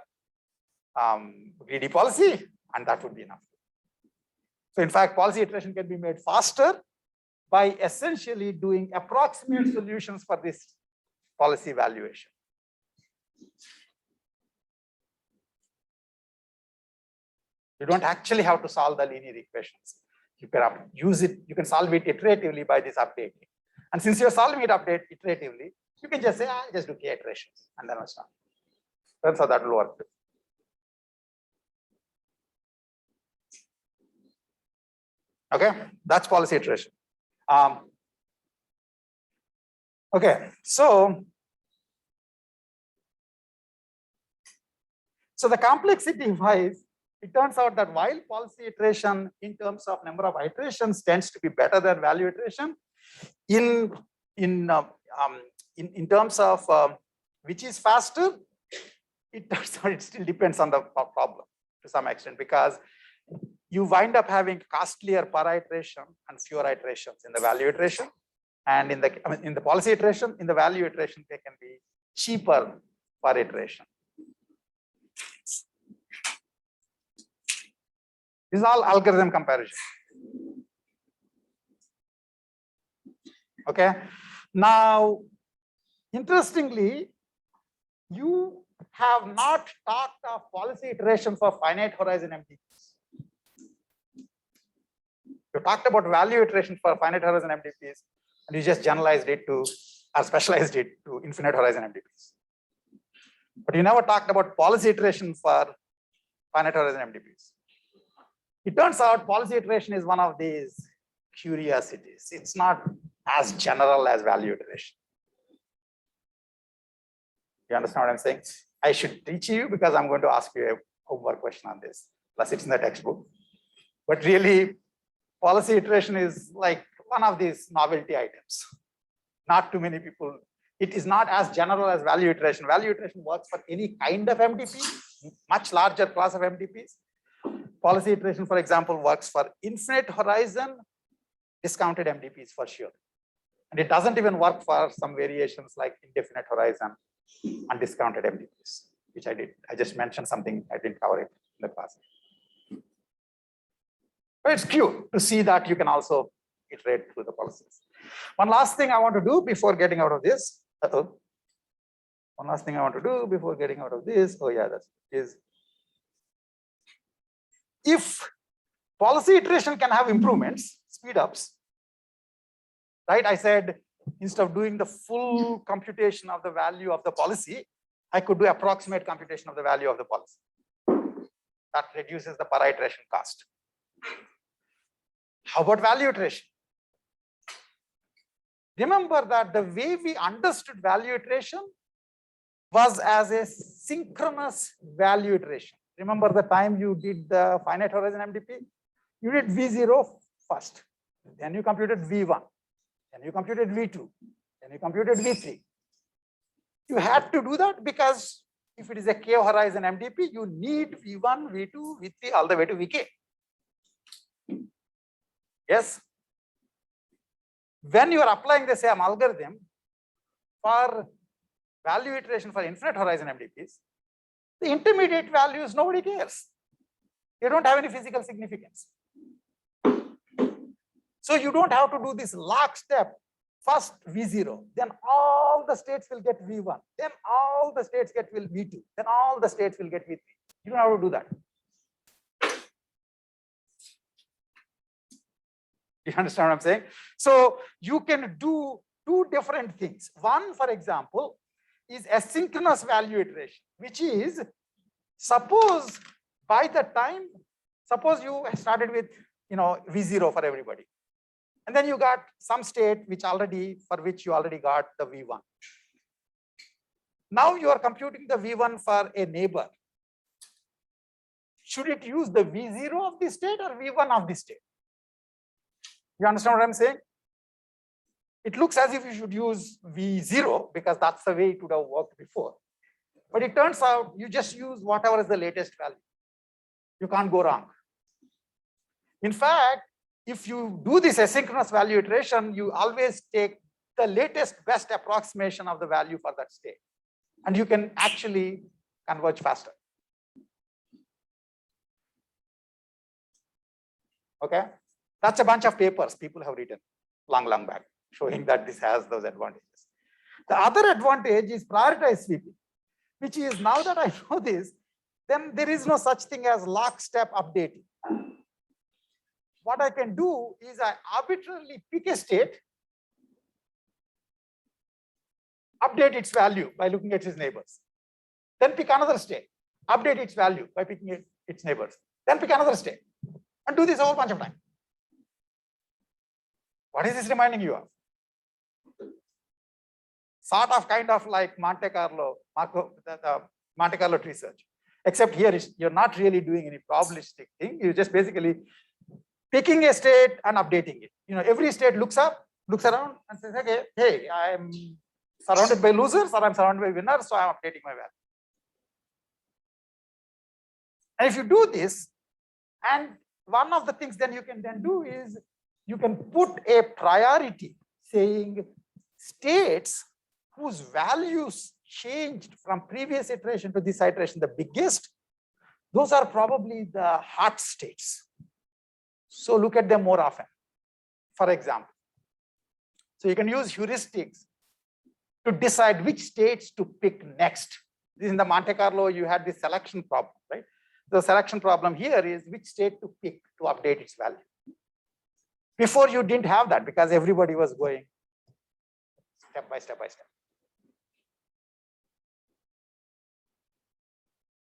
Speaker 5: greedy policy, and that would be enough. So in fact, policy iteration can be made faster by essentially doing approximate solutions for this policy evaluation. You don't actually have to solve the linear equations. You can use it, you can solve it iteratively by this updating. And since you're solving it iteratively, you can just say, just do k iterations, and then I'll start. That's how that will work. Okay, that's policy iteration. Okay, so the complexity wise, it turns out that while policy iteration in terms of number of iterations tends to be better than value iteration, in terms of which is faster, it turns out it still depends on the problem to some extent, because you wind up having costlier per iteration and fewer iterations in the value iteration, and in the policy iteration, in the value iteration, they can be cheaper per iteration. This is all algorithm comparison. Okay. Now, interestingly, you have not talked of policy iteration for finite horizon MDPs. You talked about value iteration for finite horizon MDPs, and you just generalized it to, or specialized it to infinite horizon MDPs. But you never talked about policy iteration for finite horizon MDPs. It turns out policy iteration is one of these curiosities. It's not as general as value iteration. You understand what I'm saying? I should teach you because I'm going to ask you a homework question on this. Plus, it's in the textbook. But really, policy iteration is like one of these novelty items. Not too many people. It is not as general as value iteration. Value iteration works for any kind of MDP, much larger class of MDPs. Policy iteration, for example, works for infinite horizon discounted MDPs for sure. And it doesn't even work for some variations like indefinite horizon undiscounted MDPs, which I did. I just mentioned something, I didn't cover it in the class. But it's cute to see that you can also iterate through the policies. One last thing I want to do before getting out of this. One last thing I want to do before getting out of this. Oh yeah, that is, if policy iteration can have improvements, speed ups, right? I said, instead of doing the full computation of the value of the policy, I could do approximate computation of the value of the policy. That reduces the per iteration cost. How about value iteration? Remember that the way we understood value iteration was as a synchronous value iteration. Remember the time you did the finite horizon MDP? You did V0 first, then you computed V1, then you computed V2, then you computed V3. You had to do that because if it is a K horizon MDP, you need V1, V2, V3, all the way to Vk. Yes. When you are applying the same algorithm for value iteration for infinite horizon MDPs, the intermediate values, nobody cares. They don't have any physical significance. So you don't have to do this lockstep. First V0, then all the states will get V1, then all the states get V2, then all the states will get V3. You don't have to do that. You understand what I'm saying? So you can do two different things. One, for example, is asynchronous value iteration, which is suppose by the time, suppose you started with V0 for everybody. And then you got some state for which you already got the V1. Now you are computing the V1 for a neighbor. Should it use the V0 of the state or V1 of the state? You understand what I'm saying? It looks as if you should use V0 because that's the way it would have worked before. But it turns out you just use whatever is the latest value. You can't go wrong. In fact, if you do this asynchronous value iteration, you always take the latest best approximation of the value for that state. And you can actually converge faster. Okay, that's a bunch of papers people have written long back showing that this has those advantages. The other advantage is prioritized sweeping, which is now that I know this, then there is no such thing as lockstep updating. What I can do is I arbitrarily pick a state, update its value by looking at its neighbors. Then pick another state, update its value by picking its neighbors. Then pick another state and do this a whole bunch of time. What is this reminding you of? Sort of kind of like Monte Carlo, the Monte Carlo tree search. Except here you're not really doing any probabilistic thing. You're just basically picking a state and updating it. Every state looks around and says, okay, hey, I'm surrounded by losers or I'm surrounded by winners, so I'm updating my value. And if you do this, and one of the things then you can then do is you can put a priority saying states whose values changed from previous iteration to this iteration the biggest, those are probably the hot states. So look at them more often, for example. So you can use heuristics to decide which states to pick next. This in the Monte Carlo, you had this selection problem, right? The selection problem here is which state to pick to update its value. Before you didn't have that because everybody was going step by step by step.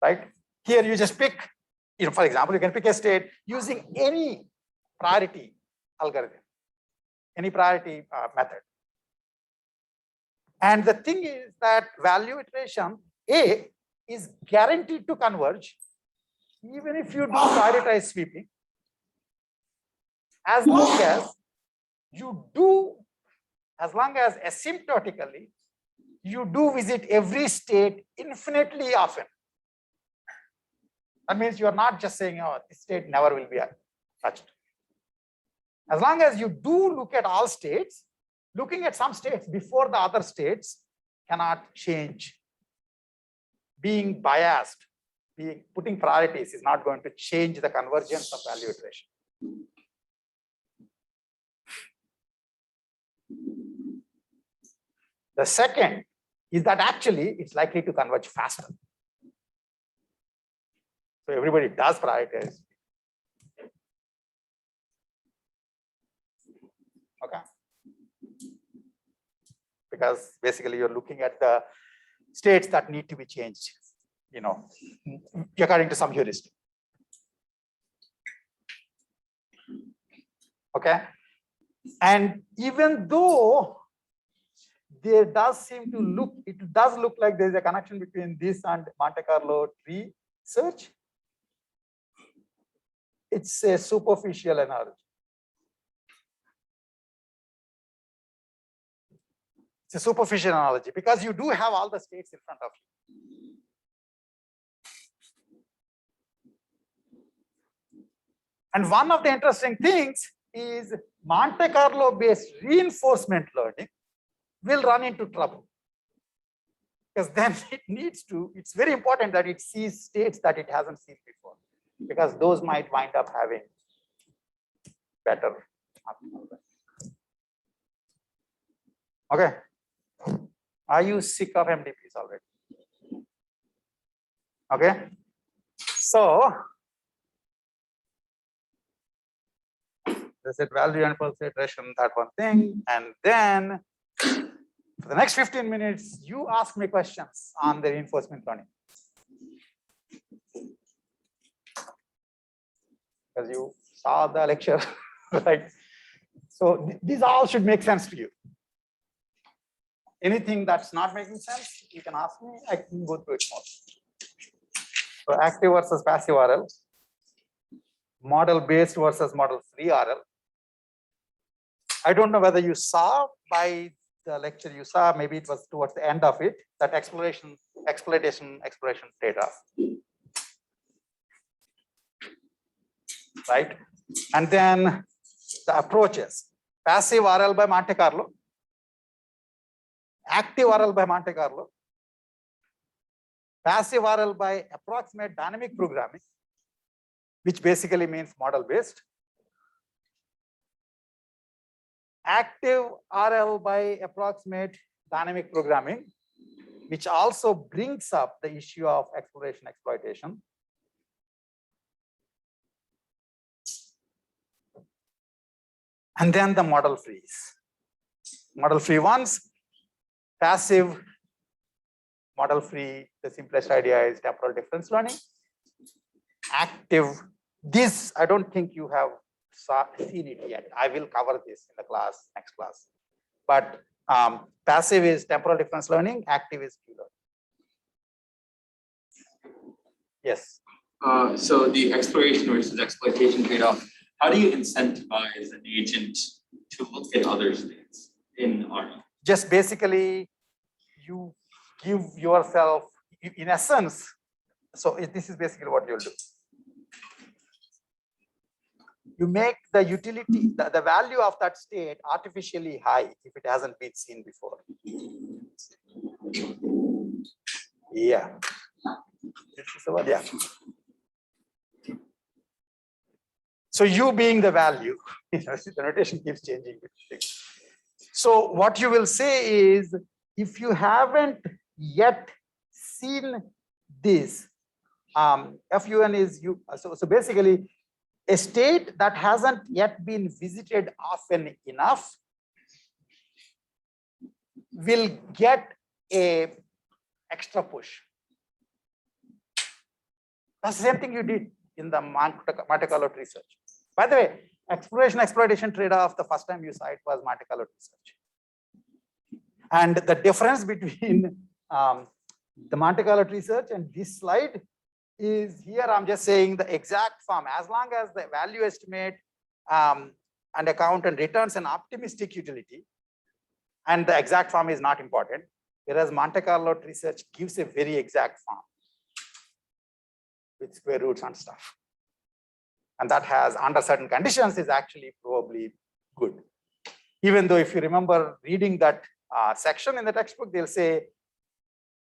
Speaker 5: Right? Here you just pick, for example, you can pick a state using any priority algorithm, any priority method. And the thing is that value iteration A is guaranteed to converge even if you do prioritized sweeping, as long as asymptotically you do visit every state infinitely often. That means you are not just saying, oh, this state never will be touched. As long as you do look at all states, looking at some states before the other states cannot change. Being biased, putting priorities is not going to change the convergence of value iteration. The second is that actually it's likely to converge faster. So everybody does prioritize. Okay. Because basically you're looking at the states that need to be changed, according to some heuristic. Okay. And even though it does look like there's a connection between this and Monte Carlo tree search, it's a superficial analogy. It's a superficial analogy because you do have all the states in front of you. And one of the interesting things is Monte Carlo based reinforcement learning will run into trouble. Because then it needs to, it's very important that it sees states that it hasn't seen before, because those might wind up having better. Okay. Are you sick of MDPs already? Okay. So, there's a value and consideration, that one thing. And then for the next 15 minutes, you ask me questions on the reinforcement learning. Because you saw the lecture, right? So these all should make sense to you. Anything that's not making sense, you can ask me, I can go through it more. So active versus passive RL, model based versus model free RL. I don't know whether you saw by the lecture you saw, maybe it was towards the end of it, that exploration trade-off. Right? And then the approaches, passive RL by Monte Carlo, active RL by Monte Carlo, passive RL by approximate dynamic programming, which basically means model based, active RL by approximate dynamic programming, which also brings up the issue of exploration exploitation. And then the model frees. Model free ones, passive, model free, the simplest idea is temporal difference learning. Active, this I don't think you have seen it yet. I will cover this in the class, next class. But passive is temporal difference learning, active is Q learning. Yes.
Speaker 4: So the exploration versus exploitation trade-off, how do you incentivize an agent to look at other states in RL?
Speaker 5: Just basically, you give yourself, in essence, so this is basically what you'll do. You make the utility, the value of that state artificially high if it hasn't been seen before. Yeah. Yeah. So you being the value, the notation keeps changing. So what you will say is, if you haven't yet seen this, FUN is you. So basically, a state that hasn't yet been visited often enough will get a extra push. That's the same thing you did in the Monte Carlo research. By the way, exploration exploitation trade-off, the first time you saw it was Monte Carlo research. And the difference between the Monte Carlo research and this slide is, here I'm just saying the exact form, as long as the value estimate and account and returns an optimistic utility, and the exact form is not important, whereas Monte Carlo research gives a very exact form with square roots and stuff. And that has, under certain conditions, is actually probably good. Even though if you remember reading that section in the textbook, they'll say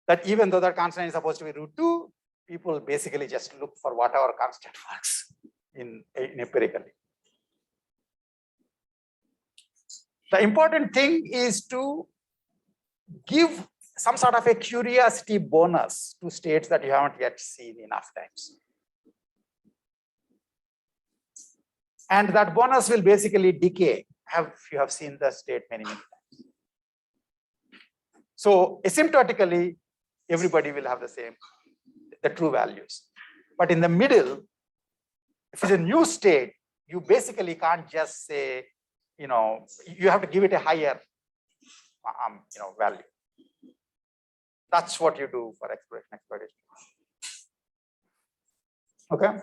Speaker 5: that even though that constant is supposed to be root 2, people basically just look for whatever constant works in empirically. The important thing is to give some sort of a curiosity bonus to states that you haven't yet seen enough times. And that bonus will basically decay if you have seen the state many, many times. So asymptotically, everybody will have the same, the true values. But in the middle, if it's a new state, you basically can't just say, you have to give it a higher value. That's what you do for exploration exploitation. Okay.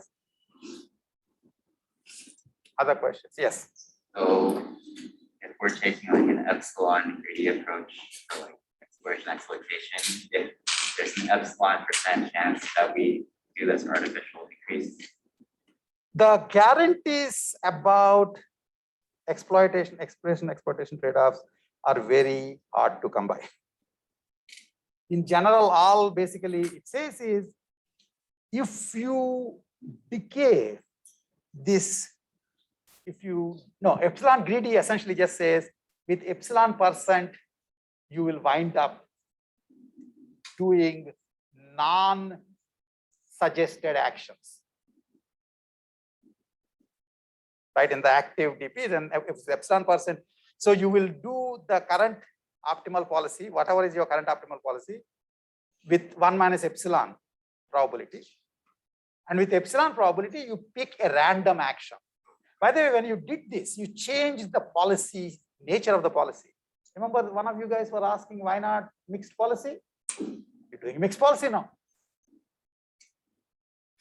Speaker 5: Other questions? Yes.
Speaker 8: So if we're taking like an epsilon greedy approach for like exploration exploitation, if there's an epsilon % chance that we do this artificial decrease
Speaker 5: The guarantees about exploitation, exploitation trade-offs are very hard to come by. In general, all basically it says is, if you decay this, epsilon greedy essentially just says with epsilon%, you will wind up doing non-suggested actions. Right, in the active DP, then if it's epsilon%, so you will do the current optimal policy, whatever is your current optimal policy, with 1 minus epsilon probability. And with epsilon probability, you pick a random action. By the way, when you did this, you changed the policy, nature of the policy. Remember, one of you guys were asking, why not mixed policy? You're doing mixed policy now.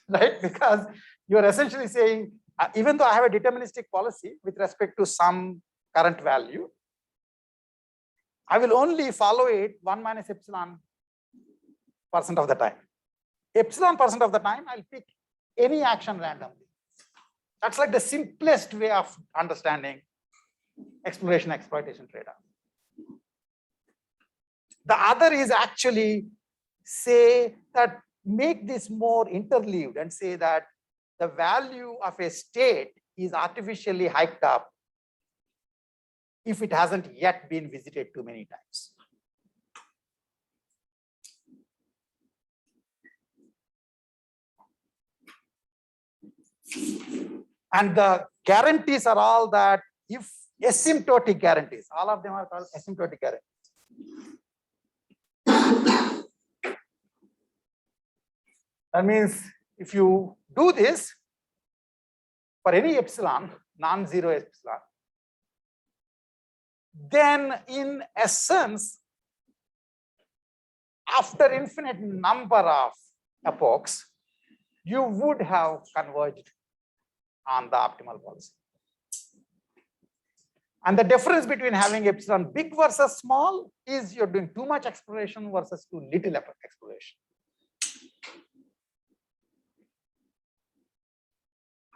Speaker 5: Right? Because you're essentially saying, even though I have a deterministic policy with respect to some current value, I will only follow it 1 minus epsilon% of the time. Epsilon% of the time, I'll pick any action randomly. That's like the simplest way of understanding exploration exploitation trade-off. The other is actually say that make this more interleaved and say that the value of a state is artificially hiked up if it hasn't yet been visited too many times. And the guarantees are all that if asymptotic guarantees, all of them are called asymptotic guarantees. That means if you do this for any epsilon, non-zero epsilon, then in essence, after infinite number of epochs, you would have converged on the optimal policy. And the difference between having epsilon big versus small is you're doing too much exploration versus too little exploration.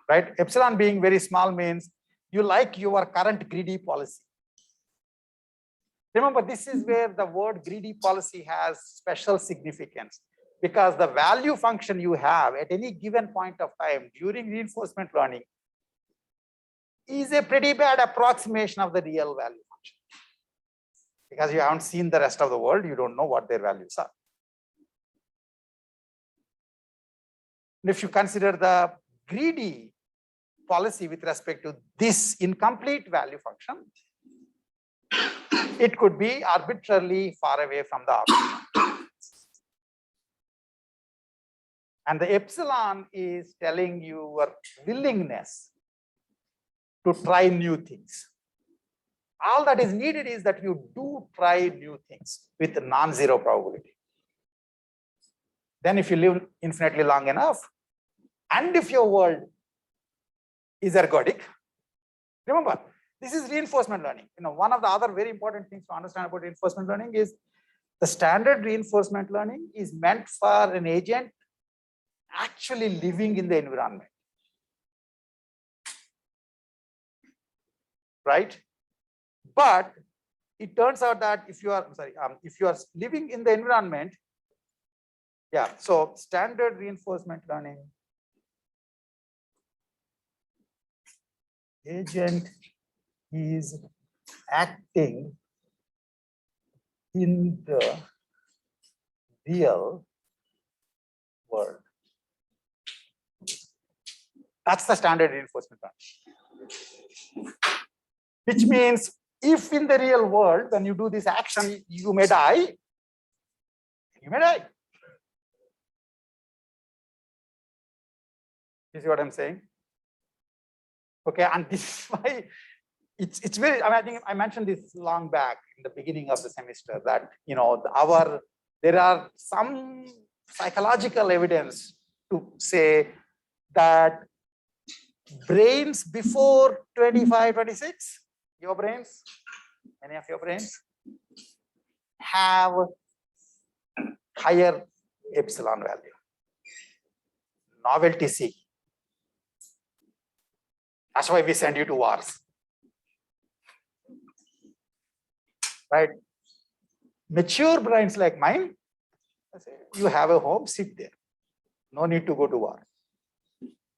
Speaker 5: Right? Epsilon being very small means you like your current greedy policy. Remember, this is where the word greedy policy has special significance, because the value function you have at any given point of time during reinforcement learning is a pretty bad approximation of the real value function. Because you haven't seen the rest of the world, you don't know what their values are. And if you consider the greedy policy with respect to this incomplete value function, it could be arbitrarily far away from the optimum. And the epsilon is telling your willingness to try new things. All that is needed is that you do try new things with non-zero probability. Then if you live infinitely long enough, and if your world is ergodic, remember, this is reinforcement learning. One of the other very important things to understand about reinforcement learning is the standard reinforcement learning is meant for an agent actually living in the environment. Right? But it turns out that if you are living in the environment, so standard reinforcement learning, agent is acting in the real world. That's the standard reinforcement learning. Which means if in the real world, when you do this action, you may die, you may die. You see what I'm saying? Okay, and this is why it's very, I think I mentioned this long back in the beginning of the semester that, there are some psychological evidence to say that brains before 25, 26, your brains, any of your brains, have higher epsilon value. Novelty seeking. That's why we send you to wars. Right? Mature brains like mine, I say, you have a home, sit there. No need to go to war.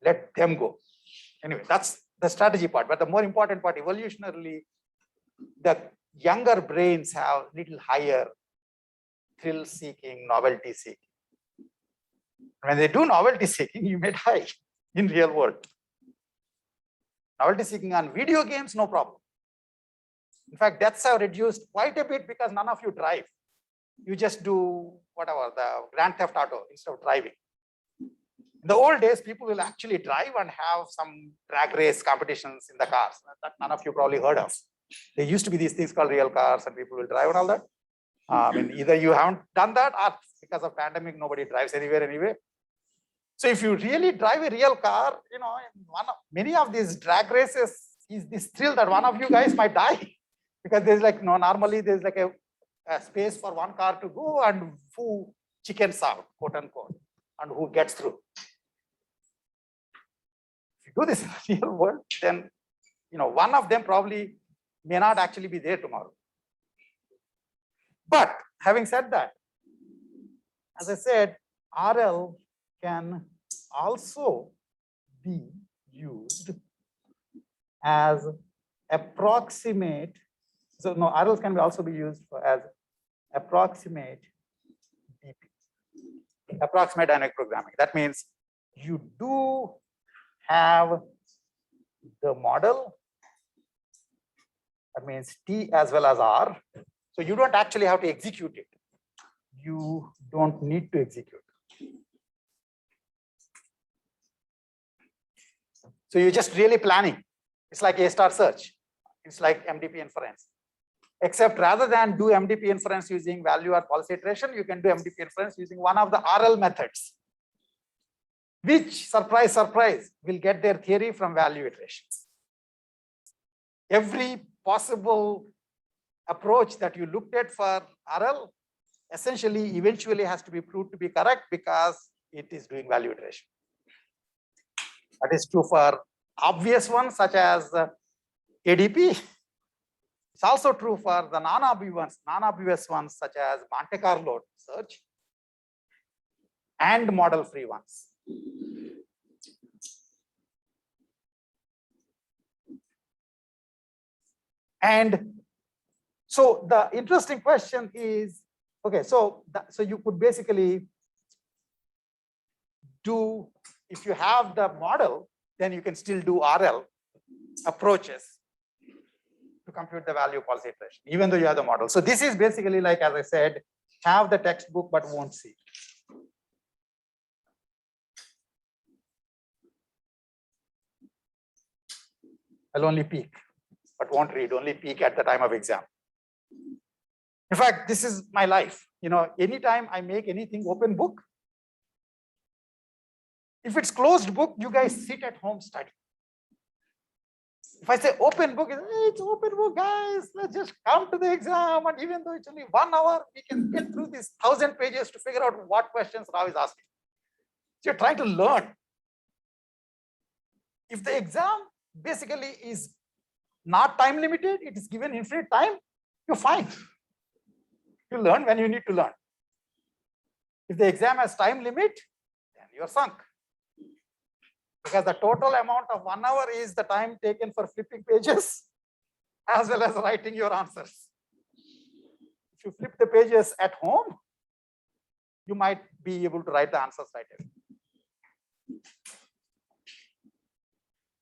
Speaker 5: Let them go. Anyway, that's the strategy part. But the more important part, evolutionarily, the younger brains have little higher thrill seeking, novelty seeking. When they do novelty seeking, you may die in real world. Novelty seeking on video games, no problem. In fact, deaths have reduced quite a bit because none of you drive. You just do whatever, the Grand Theft Auto instead of driving. In the old days, people will actually drive and have some drag race competitions in the cars that none of you probably heard of. There used to be these things called real cars and people will drive and all that. I mean, either you haven't done that or because of pandemic, nobody drives anywhere anyway. So if you really drive a real car, you know, many of these drag races is this thrill that one of you guys might die because there's like, no, normally there's like a space for one car to go and who chickens out, quote unquote, and who gets through. If you do this in the real world, then, you know, one of them probably may not actually be there tomorrow. But having said that, as I said, RL can also be used as approximate. So no, RL can also be used as approximate DP, approximate dynamic programming. That means you do have the model. That means T as well as R. So you don't actually have to execute it. You don't need to execute. So you're just really planning. It's like A-star search. It's like MDP inference. Except rather than do MDP inference using value or policy iteration, you can do MDP inference using one of the RL methods, which, surprise, surprise, will get their theory from value iterations. Every possible approach that you looked at for RL essentially eventually has to be proved to be correct because it is doing value iteration. That is true for obvious ones such as ADP. It's also true for the non-obvious ones such as Monte Carlo search and model-free ones. And so the interesting question is, okay, so you could basically do, if you have the model, then you can still do RL approaches to compute the value policy iteration, even though you have the model. So this is basically like, as I said, have the textbook but won't see. I'll only peek, but won't read, only peek at the time of exam. In fact, this is my life. You know, anytime I make anything open book, if it's closed book, you guys sit at home study. If I say open book, it's open book, guys. Let's just come to the exam. And even though it's only 1 hour, we can get through these 1,000 pages to figure out what questions Rao is asking. So you're trying to learn. If the exam basically is not time limited, it is given infinite time, you're fine. You learn when you need to learn. If the exam has time limit, then you're sunk. Because the total amount of 1 hour is the time taken for flipping pages as well as writing your answers. If you flip the pages at home, you might be able to write the answers right away.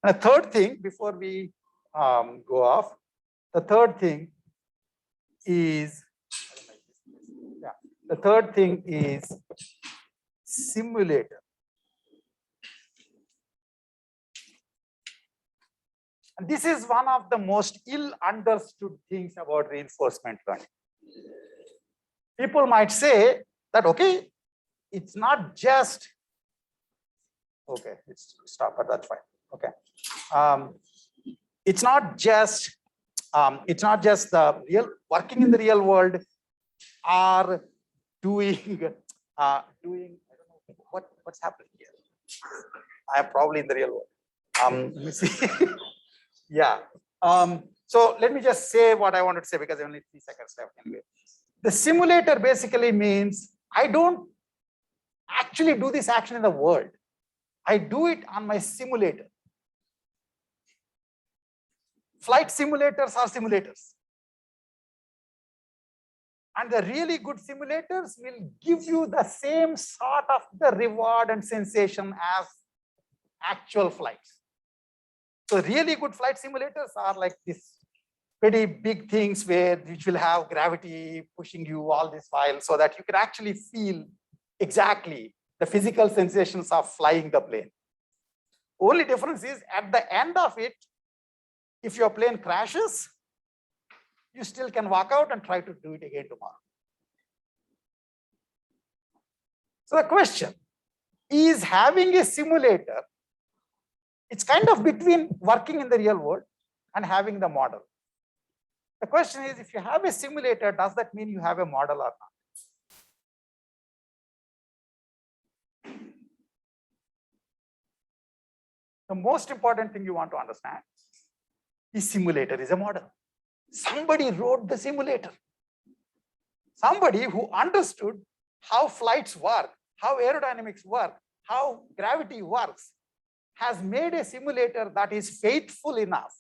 Speaker 5: And a third thing, before we go off, the third thing is, simulator. And this is one of the most ill understood things about reinforcement learning. People might say that, okay, it's not just, okay, it's stop, but that's fine. Okay. It's not just the real working in the real world or doing, I don't know what's happening here. I am probably in the real world. Let me see. Yeah. So let me just say what I wanted to say because I only 3 seconds left anyway. The simulator basically means I don't actually do this action in the world. I do it on my simulator. Flight simulators are simulators. And the really good simulators will give you the same sort of the reward and sensation as actual flights. So really good flight simulators are like this pretty big things which will have gravity pushing you all this while so that you can actually feel exactly the physical sensations of flying the plane. Only difference is at the end of it, if your plane crashes, you still can walk out and try to do it again tomorrow. So the question is, having a simulator, it's kind of between working in the real world and having the model. The question is, if you have a simulator, does that mean you have a model or not? The most important thing you want to understand is simulator is a model. Somebody wrote the simulator. Somebody who understood how flights work, how aerodynamics work, how gravity works, has made a simulator that is faithful enough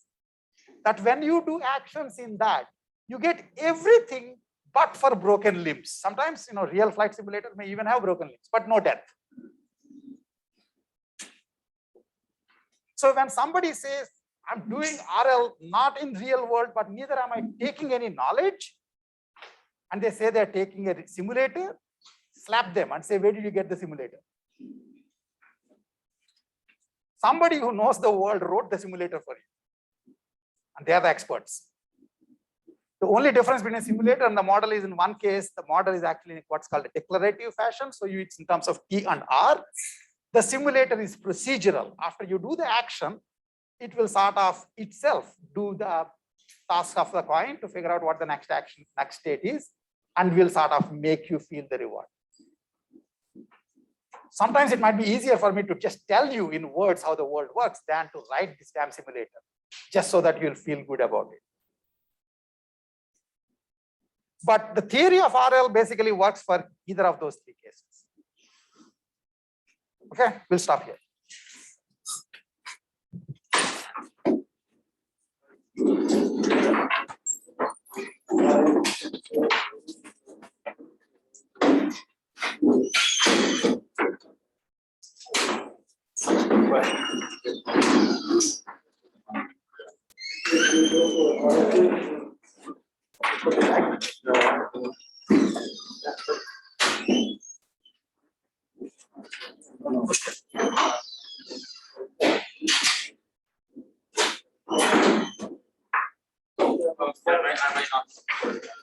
Speaker 5: that when you do actions in that, you get everything but for broken limbs. Sometimes, real flight simulator may even have broken limbs, but no death. So when somebody says, I'm doing RL not in real world, but neither am I taking any knowledge, and they say they're taking a simulator, slap them and say, where did you get the simulator? Somebody who knows the world wrote the simulator for you, and they are the experts. The only difference between a simulator and the model is, in one case, the model is actually in what's called a declarative fashion. So it's in terms of T and R. The simulator is procedural. After you do the action, it will sort of itself do the task of the coin to figure out what the next action, next state is, and will sort of make you feel the reward. Sometimes it might be easier for me to just tell you in words how the world works than to write this damn simulator, just so that you'll feel good about it. But the theory of RL basically works for either of those 3 cases. Okay, we'll stop here.
Speaker 6: I might not.